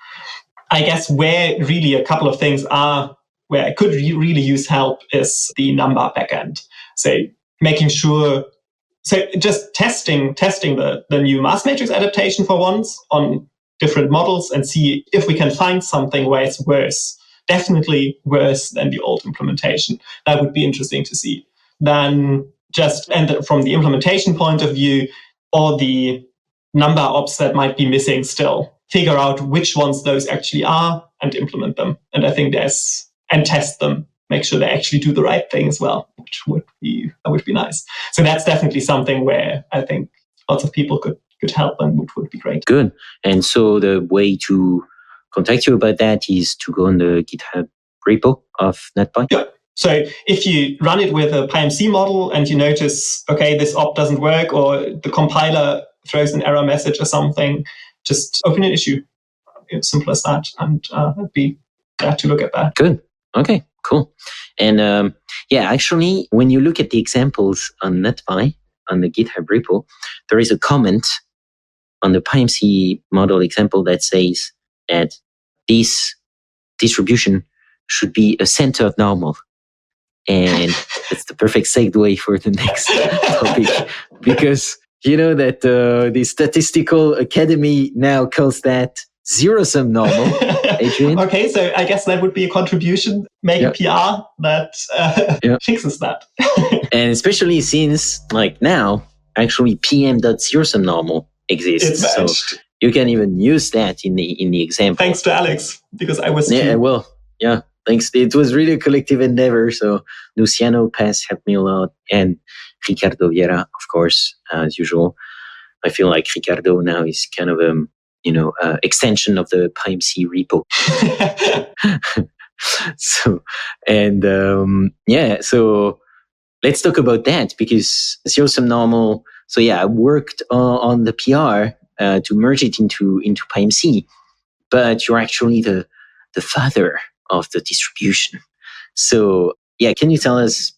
I guess where really a couple of things are, where I could really use help is the number backend. So making sure, so just testing the new mass matrix adaptation for once on different models and see if we can find something where it's worse, definitely worse than the old implementation. That would be interesting to see. Then and from the implementation point of view, all the number ops that might be missing still, figure out which ones those actually are and implement them. And I think and test them, make sure they actually do the right thing as well, which would be nice. So that's definitely something where I think lots of people could help and would be great. Good. And so the way to contact you about that is to go on the GitHub repo of Nutpie? Yeah. So if you run it with a PyMC model and you notice, okay, this op doesn't work or the compiler throws an error message or something, just open an issue. It's simple as that. And I'd be glad to look at that. Good. Okay, cool. And actually, when you look at the examples on Nutpie, on the GitHub repo, there is a comment on the PyMC model example that says that this distribution should be a centered normal. And that's the perfect segue for the next topic, because you know that the Statistical Academy now calls that ZeroSumNormal, Adrian. Okay, so I guess that would be a contribution, make a PR that fixes that. And especially since, like now, actually pm.ZeroSumNormal exists. It's matched. So you can even use that in the example. Thanks to Alex, because I was... Thanks. It was really a collective endeavor. So Luciano Paz helped me a lot, and Ricardo Vieira, of course, as usual. I feel like Ricardo now is kind of extension of the PyMC repo. So let's talk about that, because ZeroSumNormal. So I worked on the PR to merge it into PyMC, but you're actually the father of the distribution. So can you tell us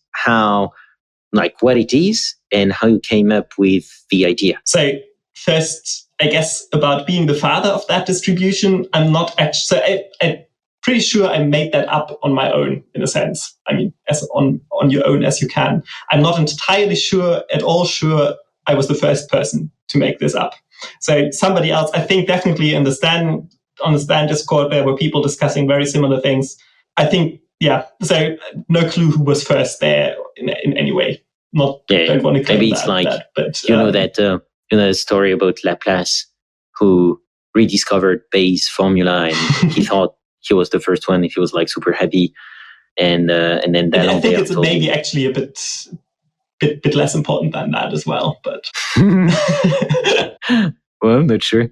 what it is and how you came up with the idea? So first, I guess about being the father of that distribution, I'm not actually, so I'm pretty sure I made that up on my own, in a sense. I mean, as on your own as you can. I'm not entirely sure I was the first person to make this up. So somebody else, I think definitely on the Stan Discord, there were people discussing very similar things. I think, so no clue who was first there in any way. Don't want to claim maybe it's the story about Laplace, who rediscovered Bayes' formula, and he thought he was the first one. He was like super happy, and then I think it's maybe actually a bit less important than that as well. But well, I'm not sure.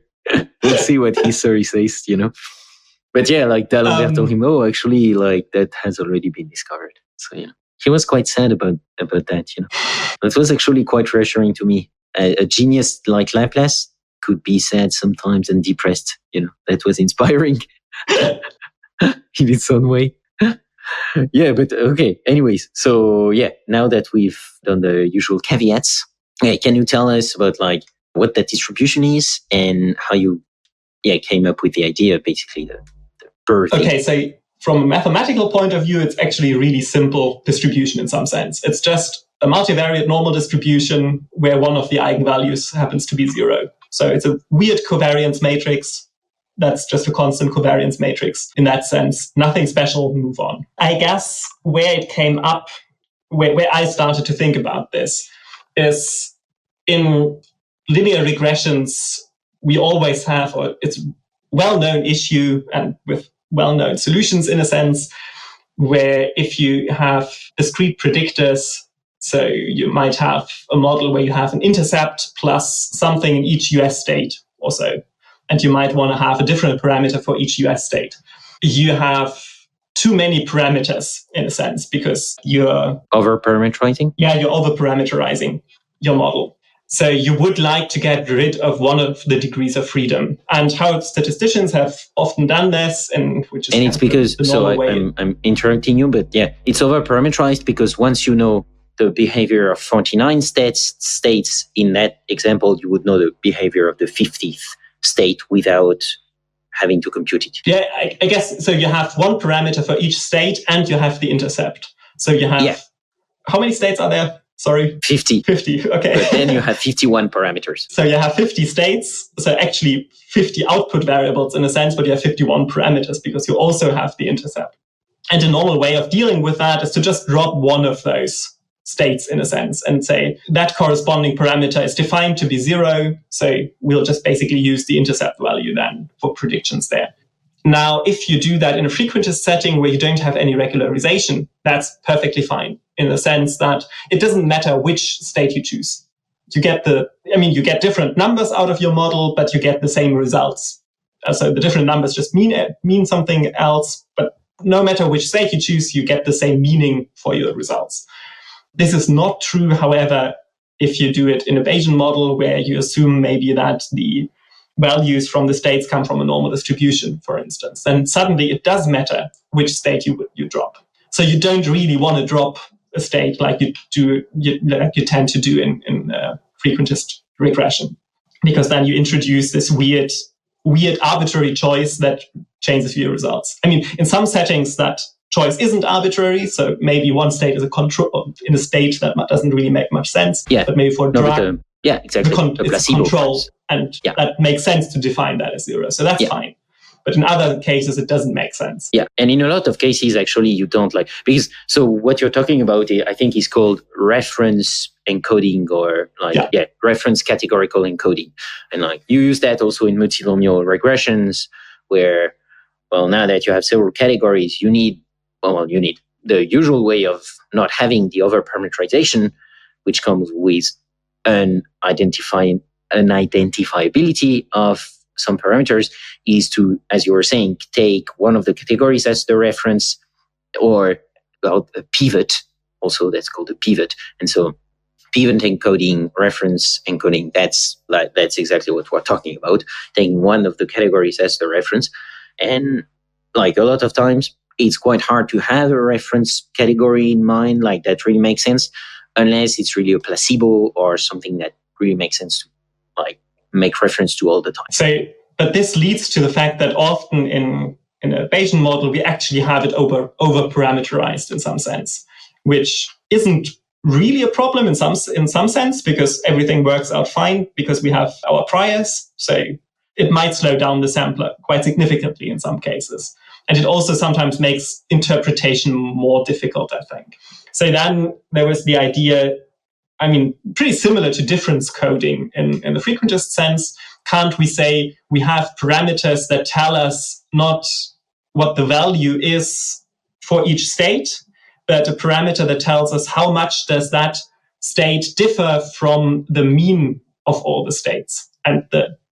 We'll see what history says, But D'Alembert told him, actually, that has already been discovered. So he was quite sad about that, It was actually quite reassuring to me. A genius like Laplace could be sad sometimes and depressed, That was inspiring in its own way. But okay. Anyways, so now that we've done the usual caveats, can you tell us about what that distribution is and how you came up with the idea, basically the birth. Okay, so from a mathematical point of view, it's actually a really simple distribution in some sense. It's just a multivariate normal distribution where one of the eigenvalues happens to be 0. So it's a weird covariance matrix. That's just a constant covariance matrix. In that sense, nothing special, move on. I guess where it came up, where I started to think about this, is in linear regressions, we always have, or it's a well-known issue and with well-known solutions in a sense, where if you have discrete predictors, so you might have a model where you have an intercept plus something in each US state or so, and you might want to have a different parameter for each US state. You have too many parameters in a sense because you're over-parameterizing? Yeah, you're over-parameterizing your model. So you would like to get rid of one of the degrees of freedom. And how statisticians have often done this, and it's because, so I'm interrupting you, but it's over-parameterized because once you know the behavior of 49 states in that example, you would know the behavior of the 50th state without having to compute it. Yeah, I guess, so you have one parameter for each state and you have the intercept. So you have, how many states are there? Sorry? 50. 50, okay. But then you have 51 parameters. So you have 50 states, so actually 50 output variables in a sense, but you have 51 parameters because you also have the intercept. And a normal way of dealing with that is to just drop one of those states in a sense and say that corresponding parameter is defined to be 0. So we'll just basically use the intercept value then for predictions there. Now, if you do that in a frequentist setting where you don't have any regularization, that's perfectly fine in the sense that it doesn't matter which state you choose. You get you get different numbers out of your model, but you get the same results. So the different numbers just mean something else, but no matter which state you choose, you get the same meaning for your results. This is not true, however, if you do it in a Bayesian model where you assume maybe that the values from the states come from a normal distribution, for instance. Then suddenly it does matter which state you drop. So you don't really want to drop a state like you tend to do in frequentist regression, because then you introduce this weird arbitrary choice that changes your results. I mean, in some settings that choice isn't arbitrary, so maybe one state is a control in a state that doesn't really make much sense. Yeah, but maybe for a drug, exactly. It's control, and that makes sense to define that as 0. So that's fine. But in other cases, it doesn't make sense. Yeah, and in a lot of cases, actually, you don't because so what you're talking about, I think, is called reference encoding or reference categorical encoding, and you use that also in multinomial regressions, where now that you have several categories, you need the usual way of not having the over-parameterization, which comes with an identifiability of some parameters, is to, as you were saying, take one of the categories as the reference, or a pivot, also that's called a pivot. And so pivot encoding, reference encoding, that's exactly what we're talking about, taking one of the categories as the reference. And a lot of times, it's quite hard to have a reference category in mind, that really makes sense, unless it's really a placebo or something that really makes sense to make reference to all the time. So, but this leads to the fact that often in a Bayesian model, we actually have it over-parameterized in some sense, which isn't really a problem in some sense, because everything works out fine because we have our priors. So it might slow down the sampler quite significantly in some cases. And it also sometimes makes interpretation more difficult, I think. So then there was the idea, pretty similar to difference coding in the frequentist sense. Can't we say we have parameters that tell us not what the value is for each state, but a parameter that tells us how much does that state differ from the mean of all the states? And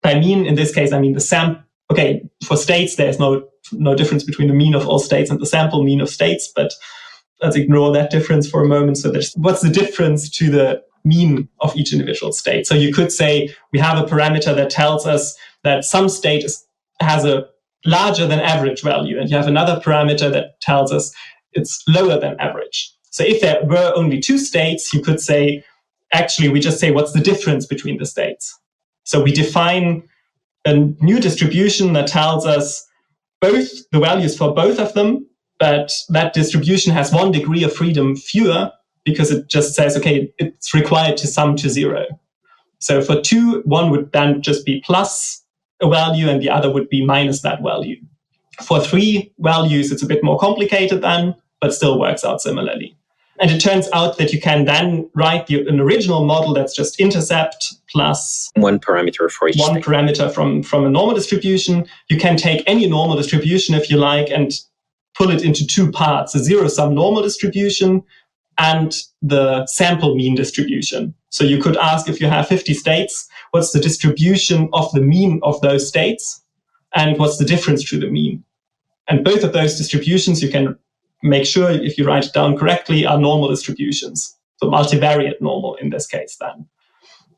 by mean, in this case, the sample. Okay, for states, there's no difference between the mean of all states and the sample mean of states, but let's ignore that difference for a moment. So what's the difference to the mean of each individual state? So you could say we have a parameter that tells us that some state has a larger than average value, and you have another parameter that tells us it's lower than average. So if there were only two states, you could say, actually, we just say what's the difference between the states. So we define a new distribution that tells us both the values for both of them, but that distribution has 1 degree of freedom fewer because it just says, okay, it's required to sum to 0. So for 2, one would then just be plus a value and the other would be minus that value. For 3 values, it's a bit more complicated then, but still works out similarly. And it turns out that you can then write an original model that's just intercept plus 1 parameter for each one state. parameter from a normal distribution. You can take any normal distribution if you like and pull it into 2 parts, a zero-sum normal distribution and the sample mean distribution. So you could ask, if you have 50 states, what's the distribution of the mean of those states? And what's the difference to the mean? And both of those distributions, you can make sure, if you write it down correctly, are normal distributions. So multivariate normal in this case then.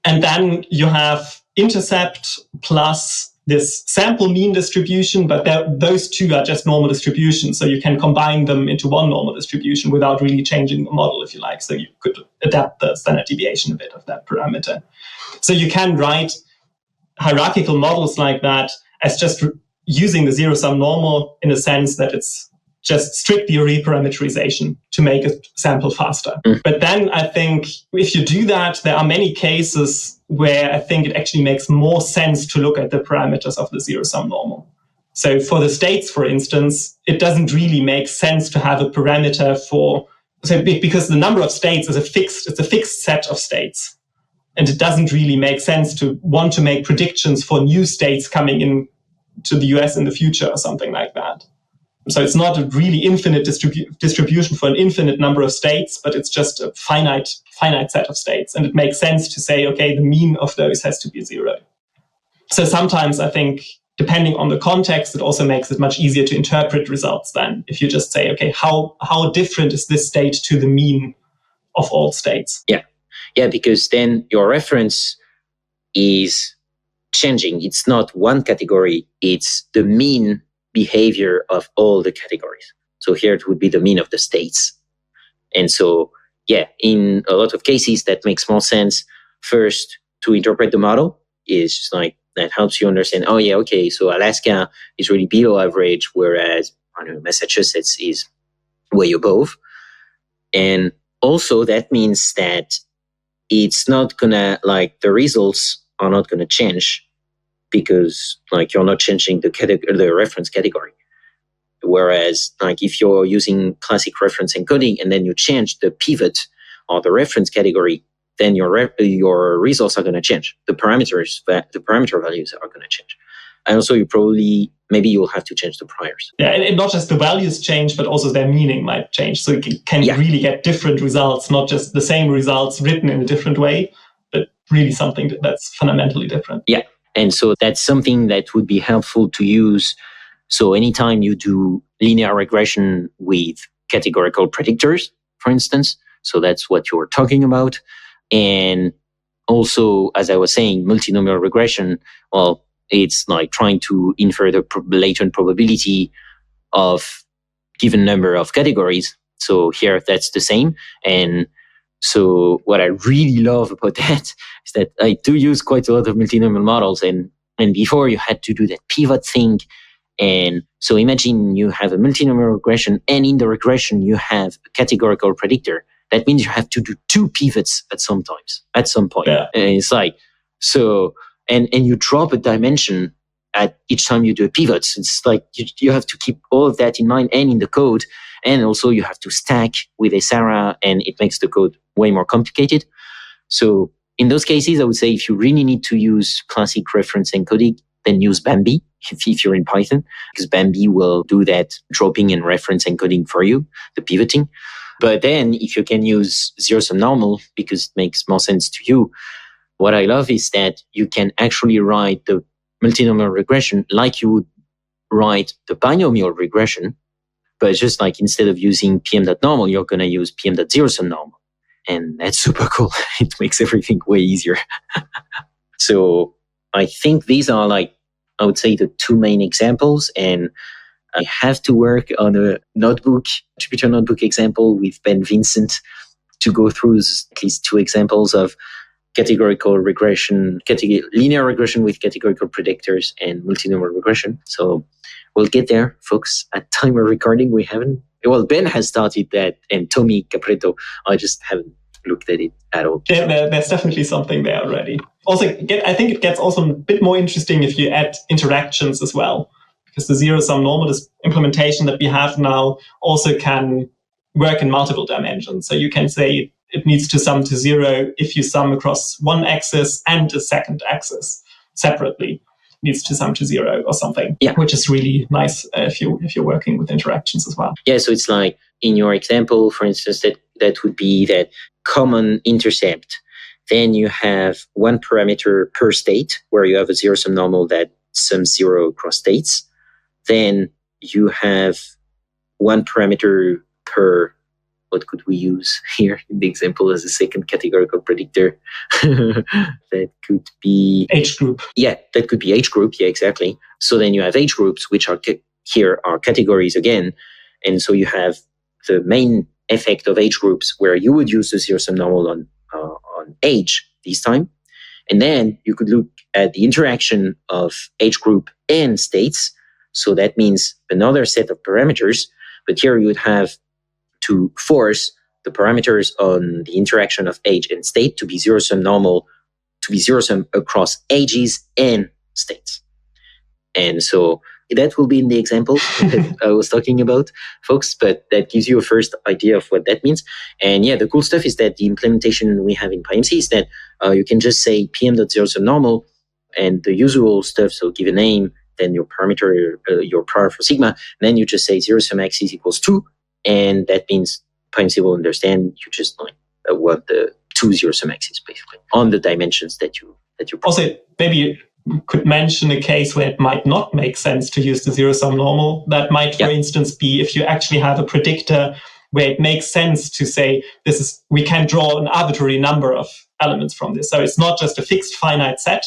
And then you have intercept plus this sample mean distribution, but those 2 are just normal distributions. So you can combine them into 1 normal distribution without really changing the model, if you like. So you could adapt the standard deviation a bit of that parameter. So you can write hierarchical models like that as just using the zero-sum normal in a sense that it's just strictly reparameterization to make a sample faster. But then I think if you do that, there are many cases where I think it actually makes more sense to look at the parameters of the zero-sum normal. So for the states, for instance, it doesn't really make sense to have a parameter because the number of states is it's a fixed set of states. And it doesn't really make sense to want to make predictions for new states coming in to the US in the future or something like that. So it's not a really infinite distribution for an infinite number of states, but it's just a finite set of states. And it makes sense to say, okay, the mean of those has to be 0. So sometimes I think, depending on the context, it also makes it much easier to interpret results then. If you just say, okay, how different is this state to the mean of all states? Yeah, because then your reference is changing. It's not one category, it's the mean behavior of all the categories. So here it would be the mean of the states. And so, yeah, in a lot of cases, that makes more sense first to interpret the model. Is like that helps you understand, oh yeah, okay, so Alaska is really below average, whereas Massachusetts is way above. And also that means that it's not gonna, like, the results are not gonna change because, like, you're not changing the reference category. Whereas, like, if you're using classic reference encoding and then you change the pivot or the reference category, then your results are going to change. The parameter values are going to change. And also maybe you'll have to change the priors. Yeah, and not just the values change, but also their meaning might change. So you can really get different results, not just the same results written in a different way, but really something that's fundamentally different. Yeah, and so that's something that would be helpful to use. So anytime you do linear regression with categorical predictors, for instance, so that's what you were talking about. And also, as I was saying, multinomial regression, well, it's like trying to infer the latent probability of given number of categories. So here, that's the same. And so what I really love about that is that I do use quite a lot of multinomial models. And before, you had to do that pivot thing. And so imagine you have a multinomial regression, and in the regression, you have a categorical predictor. That means you have to do 2 pivots at some point. Yeah. And it's like, so, and you drop a dimension at each time you do a pivot. So it's like, you have to keep all of that in mind and in the code. And also you have to stack with Asara, and it makes the code way more complicated. So in those cases, I would say if you really need to use classic reference encoding, then use Bambi if you're in Python, because Bambi will do that dropping and reference encoding for you, the pivoting. But then if you can use ZeroSumNormal, because it makes more sense to you, what I love is that you can actually write the multinomial regression like you would write the binomial regression, but just like instead of using pm.normal, you're going to use pm.ZeroSumNormal. And that's super cool. It makes everything way easier. So I think these are, like, I would say, the 2 main examples. And I have to work on a Jupyter notebook example with Ben Vincent to go through at least 2 examples of categorical regression, linear regression with categorical predictors, and multinomial regression. So we'll get there, folks. At time of recording, we haven't. Well, Ben has started that, and Tommy Capreto. I just haven't looked at it at all. There's definitely something there already. Also, I think it gets also a bit more interesting if you add interactions as well, because the ZeroSumNormal, this implementation that we have now, also can work in multiple dimensions. So you can say it needs to sum to 0 if you sum across one axis and a second axis separately. Needs to sum to 0 or something, which is really nice if you're working with interactions as well. Yeah, so it's like in your example, for instance, that would be that common intercept. Then you have one parameter per state, where you have a ZeroSumNormal that sums 0 across states. Then you have one parameter per, what could we use here in the example as a second categorical predictor? That could be age group. Yeah, that could be age group. Yeah, exactly. So then you have age groups, which are here are categories again. And so you have the main effect of age groups, where you would use the ZeroSumNormal on age this time. And then you could look at the interaction of age group and states. So that means another set of parameters. But here you would have to force the parameters on the interaction of age and state to be ZeroSumNormal, to be zero-sum across ages and states. And so that will be in the example that I was talking about, folks, but that gives you a first idea of what that means. And yeah, the cool stuff is that the implementation we have in PyMC is that you can just say pm.ZeroSumNormal and the usual stuff, so give a name, then your parameter, your prior for sigma, and then you just say ZeroSum axis equals 2, and that means PyMC will understand you just want the 2 ZeroSum axes, basically, on the dimensions that you also, maybe you could mention a case where it might not make sense to use the ZeroSumNormal. That might, for instance, be if you actually have a predictor where it makes sense to say we can draw an arbitrary number of elements from this. So it's not just a fixed finite set,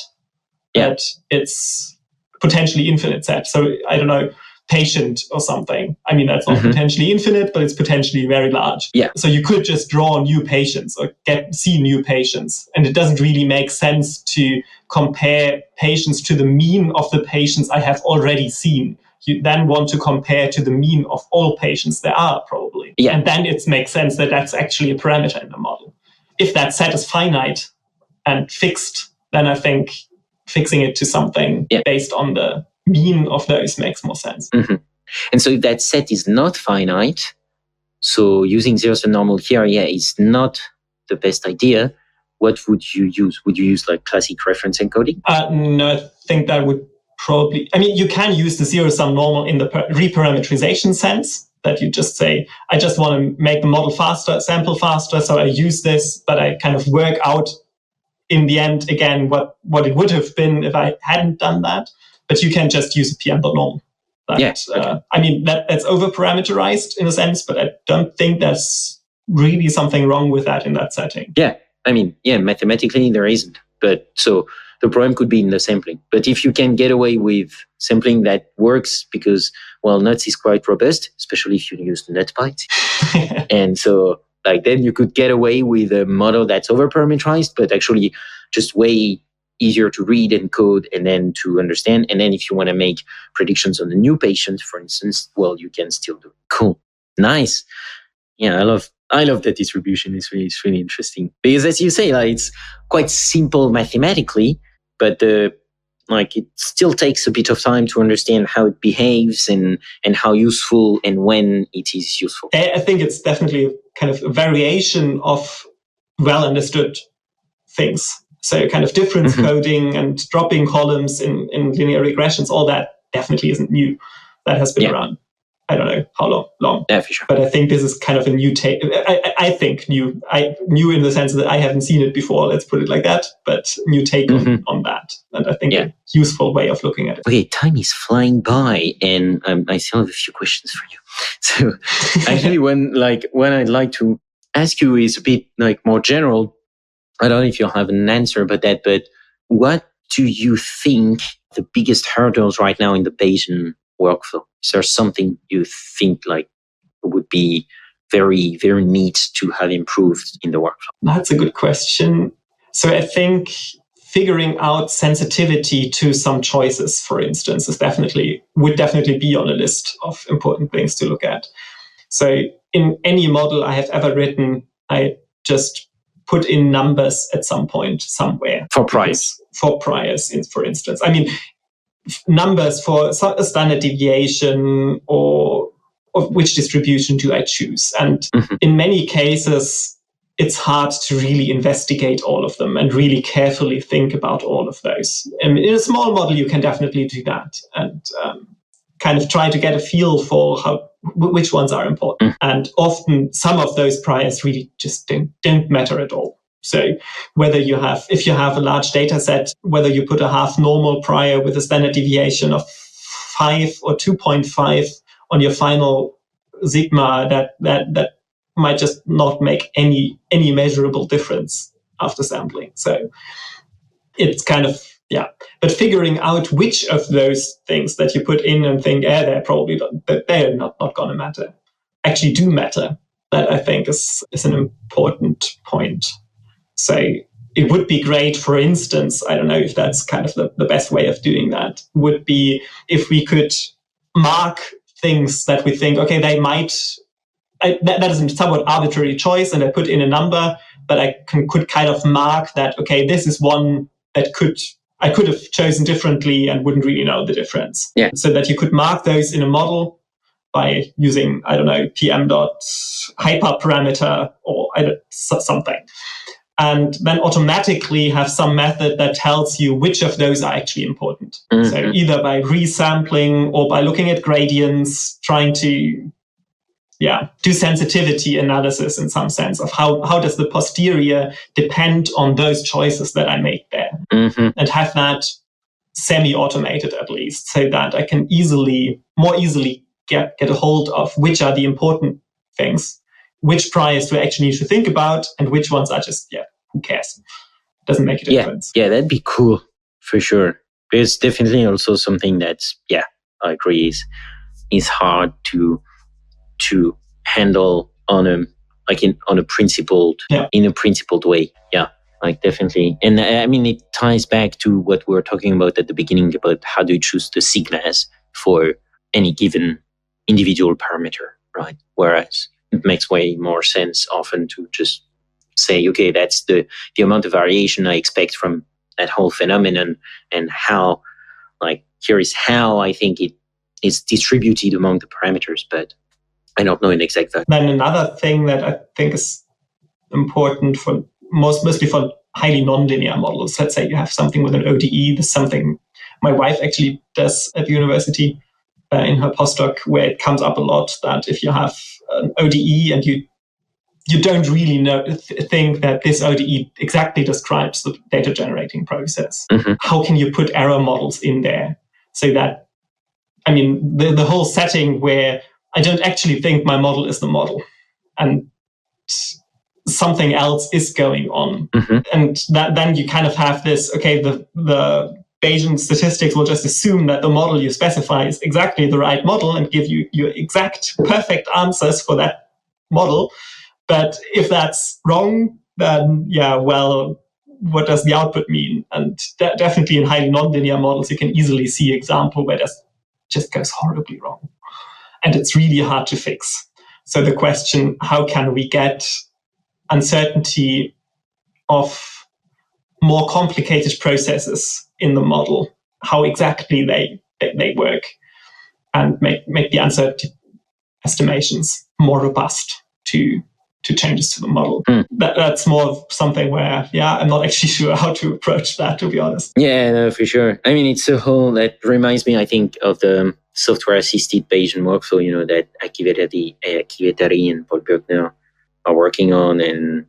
but it's potentially infinite set. So I don't know, patient or something. I mean, that's not potentially infinite, but it's potentially very large. Yeah. So you could just draw new patients or see new patients. And it doesn't really make sense to compare patients to the mean of the patients I have already seen. You then want to compare to the mean of all patients there are, probably. Yeah. And then it makes sense that that's actually a parameter in the model. If that set is finite and fixed, then I think fixing it to something based on the mean of those makes more sense. And so if that set is not finite, so using ZeroSumNormal here, is not the best idea. What would you use? Would you use like classic reference encoding? No, I think that would probably... I mean, you can use the ZeroSumNormal in the reparameterization sense, that you just say, I just want to make the model faster, sample faster, so I use this, but I kind of work out in the end, again, what it would have been if I hadn't done that. But you can just use a pm.normal. I mean, that's over-parameterized in a sense, but I don't think there's really something wrong with that in that setting. Yeah, I mean, mathematically there isn't. But so the problem could be in the sampling. But if you can get away with sampling that works because, Nuts is quite robust, especially if you use Nutpie. And so then you could get away with a model that's over-parameterized, but actually just way easier to read and code and then to understand. And then if you want to make predictions on a new patient, for instance, you can still do it. Cool. Nice. Yeah, I love that distribution. It's really interesting. Because as you say, it's quite simple mathematically, but it still takes a bit of time to understand how it behaves and how useful and when it is useful. I think it's definitely kind of a variation of well-understood things. So kind of difference coding and dropping columns in linear regressions, all that definitely isn't new. That has been around, I don't know how long. Yeah, for sure. But I think this is kind of a new take. I think new in the sense that I haven't seen it before, let's put it like that, but new take on that. And I think a useful way of looking at it. Okay, time is flying by and I still have a few questions for you. So actually when I'd like to ask you is a bit more general. I don't know if you'll have an answer about that, but what do you think the biggest hurdles right now in the Bayesian workflow? Is there something you think would be very, very neat to have improved in the workflow? That's a good question. So I think figuring out sensitivity to some choices, for instance, would definitely be on a list of important things to look at. So in any model I have ever written, I just put in numbers at some point somewhere. For priors. For priors, for instance. I mean, numbers for a standard deviation or which distribution do I choose. And in many cases, it's hard to really investigate all of them and really carefully think about all of those. And in a small model, you can definitely do that and kind of try to get a feel for which ones are important. And often some of those priors really just don't matter at all. So if you have a large data set, whether you put a half normal prior with a standard deviation of 5 or 2.5 on your final sigma, that might just not make any measurable difference after sampling. So it's kind of, but figuring out which of those things that you put in and think, they're not going to matter, actually do matter. That I think is an important point. So it would be great, for instance, I don't know if that's kind of the best way of doing that, would be if we could mark things that we think, okay, they might, that is a somewhat arbitrary choice, and I put in a number, but I could kind of mark that, okay, this is one that I could have chosen differently and wouldn't really know the difference. Yeah. So that you could mark those in a model by using, I don't know, pm.hyperparameter or something. And then automatically have some method that tells you which of those are actually important. So either by resampling or by looking at gradients, trying to do sensitivity analysis in some sense of how does the posterior depend on those choices that I make there. And have that semi-automated at least, so that I can more easily get a hold of which are the important things, which priors do I actually need to think about, and which ones are just, who cares? Doesn't make a difference. Yeah, that'd be cool for sure. It's definitely also something that's, I agree, is hard to handle in a principled way. Yeah, like definitely. And I mean, it ties back to what we were talking about at the beginning about how do you choose the sigmas for any given individual parameter, right? Whereas it makes way more sense often to just say, okay, that's the amount of variation I expect from that whole phenomenon, and how, here is how I think it is distributed among the parameters, but I don't know an exact value. Then another thing that I think is important for mostly for highly nonlinear models. Let's say you have something with an ODE. This is something my wife actually does at university in her postdoc, where it comes up a lot that if you have an ODE and you don't really think that this ODE exactly describes the data generating process, how can you put error models in there so that, I mean, the whole setting where I don't actually think my model is the model and something else is going on. And that then you kind of have this, okay, the Bayesian statistics will just assume that the model you specify is exactly the right model and give you your exact perfect answers for that model. But if that's wrong, then what does the output mean? And definitely in highly nonlinear models, you can easily see example where that just goes horribly wrong. And it's really hard to fix. So the question, how can we get uncertainty of more complicated processes in the model, how exactly they work, and make the uncertainty estimations more robust to changes to the model. That's more of something where, I'm not actually sure how to approach that, to be honest. Yeah, no, for sure. I mean, it's a whole, that reminds me, I think, of the software-assisted Bayesian workflow, that Akivetari and Paul Birkner are working on and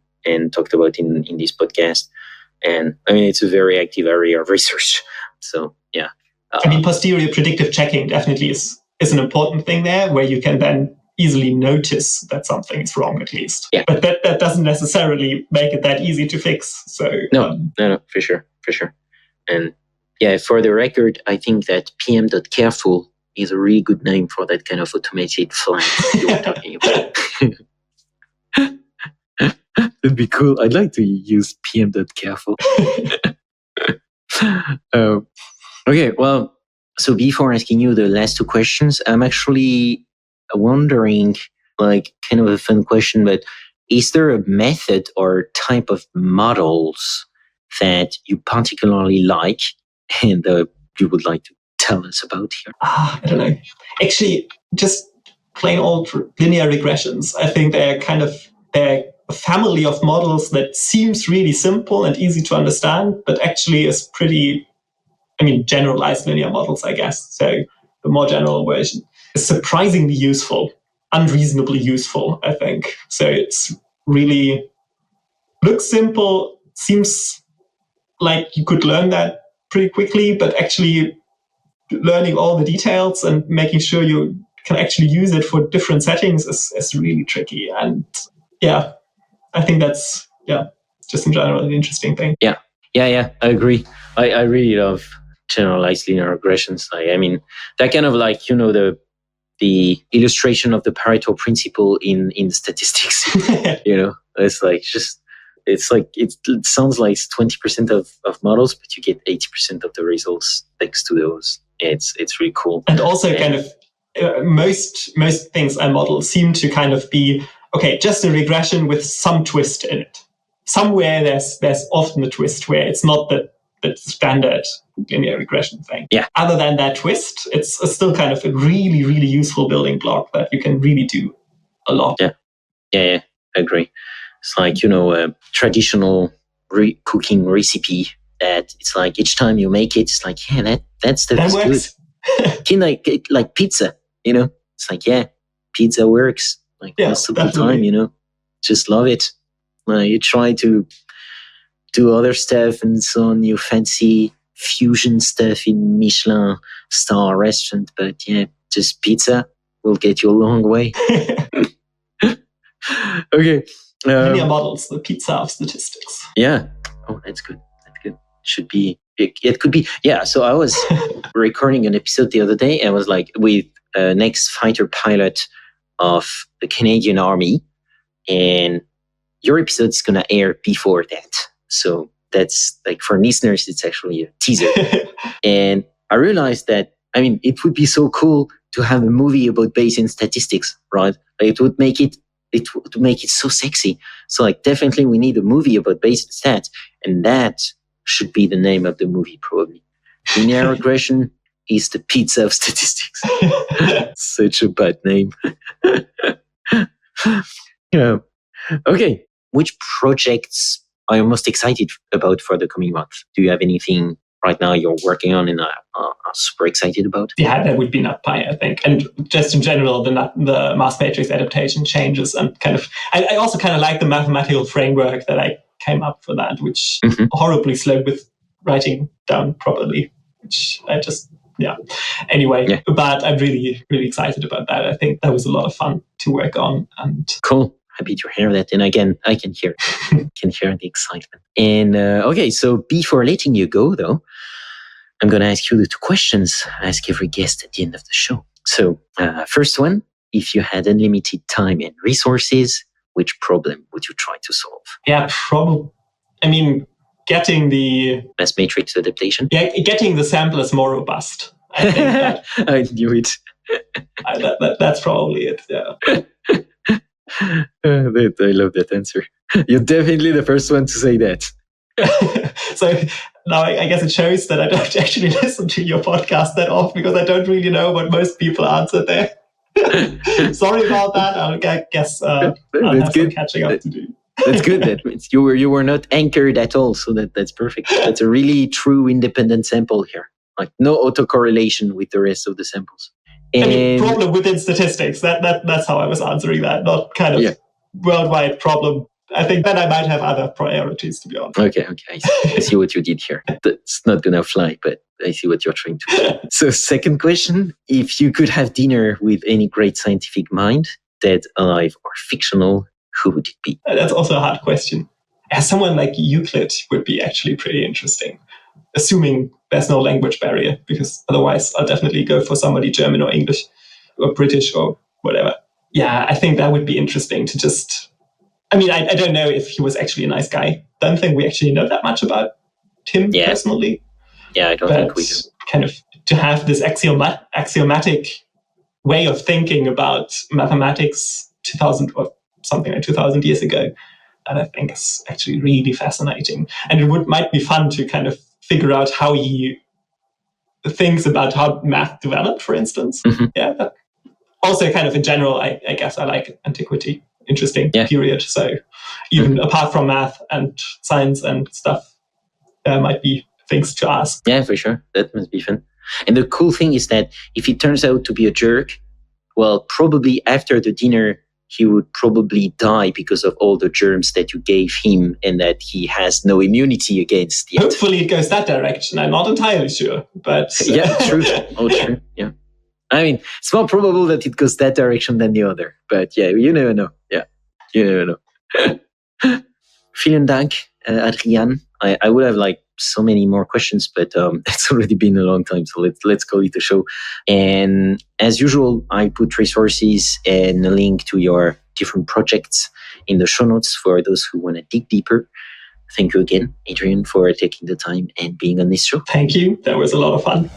talked about in this podcast. And I mean, it's a very active area of research. So, yeah. I mean, posterior predictive checking definitely is an important thing there, where you can then easily notice that something is wrong, at least. Yeah. But that doesn't necessarily make it that easy to fix. So No, for sure. And for the record, I think that pm.careful is a really good name for that kind of automated flag you were talking about. That'd be cool. I'd like to use pm.careful. Okay, well, so before asking you the last two questions, I'm actually wondering, like, kind of a fun question, but is there a method or type of models that you particularly like and you would like to tell us about here? I don't know. Actually, just plain old linear regressions. I think they're a family of models that seems really simple and easy to understand, but actually is pretty, generalized linear models, I guess. So the more general version is surprisingly useful, unreasonably useful, I think. So it's really looks simple, seems like you could learn that pretty quickly, but actually learning all the details and making sure you can actually use it for different settings is really tricky. And yeah, I think that's, just in general, an interesting thing. Yeah, I agree. I really love generalized linear regressions. That kind of like, the illustration of the Pareto principle in statistics. It's like it sounds like 20% of models, but you get 80% of the results thanks to those. It's really cool. And also most things I model seem to kind of be, okay, just a regression with some twist in it. Somewhere there's often a twist where it's not the standard linear regression thing. Yeah. Other than that twist, it's still kind of a really, really useful building block that you can really do a lot. Yeah, I agree. It's like, a traditional cooking recipe that it's like each time you make it, it's like, that stuff is works. Good. like pizza, it's like, pizza works. Like most of the time, just love it. You try to do other stuff and so on, you fancy fusion stuff in Michelin star restaurant, but just pizza will get you a long way. Okay. Linear models, the pizza of statistics. Yeah. Oh, that's good. Should be, it could be. Yeah. So I was recording an episode the other day. I was like with an ex-fighter pilot of the Canadian Army, and your episode is going to air before that. So that's like, for listeners, it's actually a teaser. And I realized that, it would be so cool to have a movie about Bayesian statistics, right? Like it would make it so sexy. So like, definitely we need a movie about Bayesian stats, and that should be the name of the movie, probably. Linear regression is the pizza of statistics. Such a bad name. Okay. Which projects are you most excited about for the coming month? Do you have anything right now you're working on and are super excited about? Yeah, that would be Nutpie, I think. And just in general, the mass matrix adaptation changes, and I also kind of like the mathematical framework that I came up for that, which horribly slow with writing down properly, which I just, Anyway, but I'm really, really excited about that. I think that was a lot of fun to work on. And cool. Happy to hear that. And again, I can hear the excitement. And okay, so before letting you go, though, I'm going to ask you the two questions I ask every guest at the end of the show. So first one, if you had unlimited time and resources, which problem would you try to solve? Yeah, probably. Getting the mass matrix adaptation. Yeah, getting the samplers more robust. I think that, I knew it. That's probably it. Yeah. I love that answer. You're definitely the first one to say that. So now I guess it shows that I don't actually listen to your podcast that often, because I don't really know what most people answer there. Sorry about that. I guess I'll have some catching up to do. That's good. That means you were not anchored at all, so that's perfect. That's a really true independent sample here. Like no autocorrelation with the rest of the samples. And problem within statistics. That's how I was answering that, not kind of worldwide problem. I think then I might have other priorities, to be honest. Okay. I see what you did here. That's not going to fly, but I see what you're trying to do. So second question, if you could have dinner with any great scientific mind, dead, alive, or fictional, who would it be? That's also a hard question. Someone like Euclid would be actually pretty interesting, assuming there's no language barrier, because otherwise I'll definitely go for somebody German or English or British or whatever. Yeah, I think that would be interesting to just I mean, I don't know if he was actually a nice guy. Don't think we actually know that much about him personally. Yeah, I don't think we do. Kind of to have this axiomatic way of thinking about mathematics 2000 or something like 2000 years ago, that I think is actually really fascinating. And it might be fun to kind of figure out how he thinks about how math developed, for instance. Mm-hmm. Yeah. But also kind of in general, I guess I like antiquity. Interesting period. So even apart from math and science and stuff, there might be things to ask. Yeah, for sure. That must be fun. And the cool thing is that if he turns out to be a jerk, well, probably after the dinner, he would probably die because of all the germs that you gave him and that he has no immunity against yet. Hopefully it goes that direction. I'm not entirely sure, but... Yeah, true. Oh, true. Yeah. I mean, it's more probable that it goes that direction than the other. But yeah, you never know. Yeah, you never know. Vielen Dank, Adrian. I would have like so many more questions, but it's already been a long time, so let's call it a show. And as usual, I put resources and a link to your different projects in the show notes for those who want to dig deeper. Thank you again, Adrian, for taking the time and being on this show. Thank you. That was a lot of fun.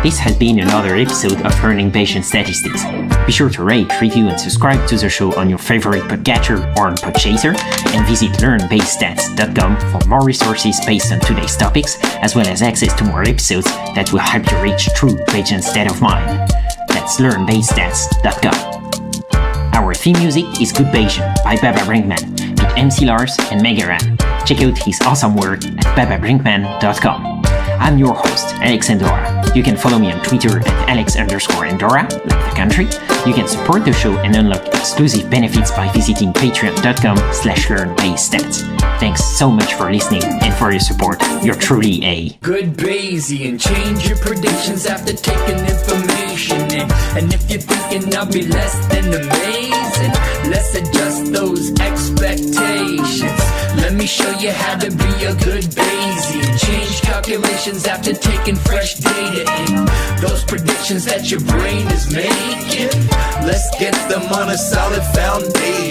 This has been another episode of Learning Bayesian Statistics. Be sure to rate, review, and subscribe to the show on your favorite podcatcher or on Podchaser, and visit learnbayesstats.com for more resources based on today's topics, as well as access to more episodes that will help you reach true Bayesian state of mind. That's learnbayesstats.com. Our theme music is Good Bayesian by Baba Brinkman, with MC Lars and Megaran. Check out his awesome work at bababrinkman.com. I'm your host, Alex Andorra. You can follow me on Twitter at Alex_Andorra, like the country. You can support the show and unlock exclusive benefits by visiting patreon.com/learnbayesstats. Thanks so much for listening and for your support. You're truly a good Bayesian. Change your predictions after taking information in. And if you're thinking I'll be less than amazing, let's adjust those expectations. Let me show you how to be a good Bayesian. Change calculations after taking fresh data in. Those predictions that your brain is making, let's get them on a solid foundation.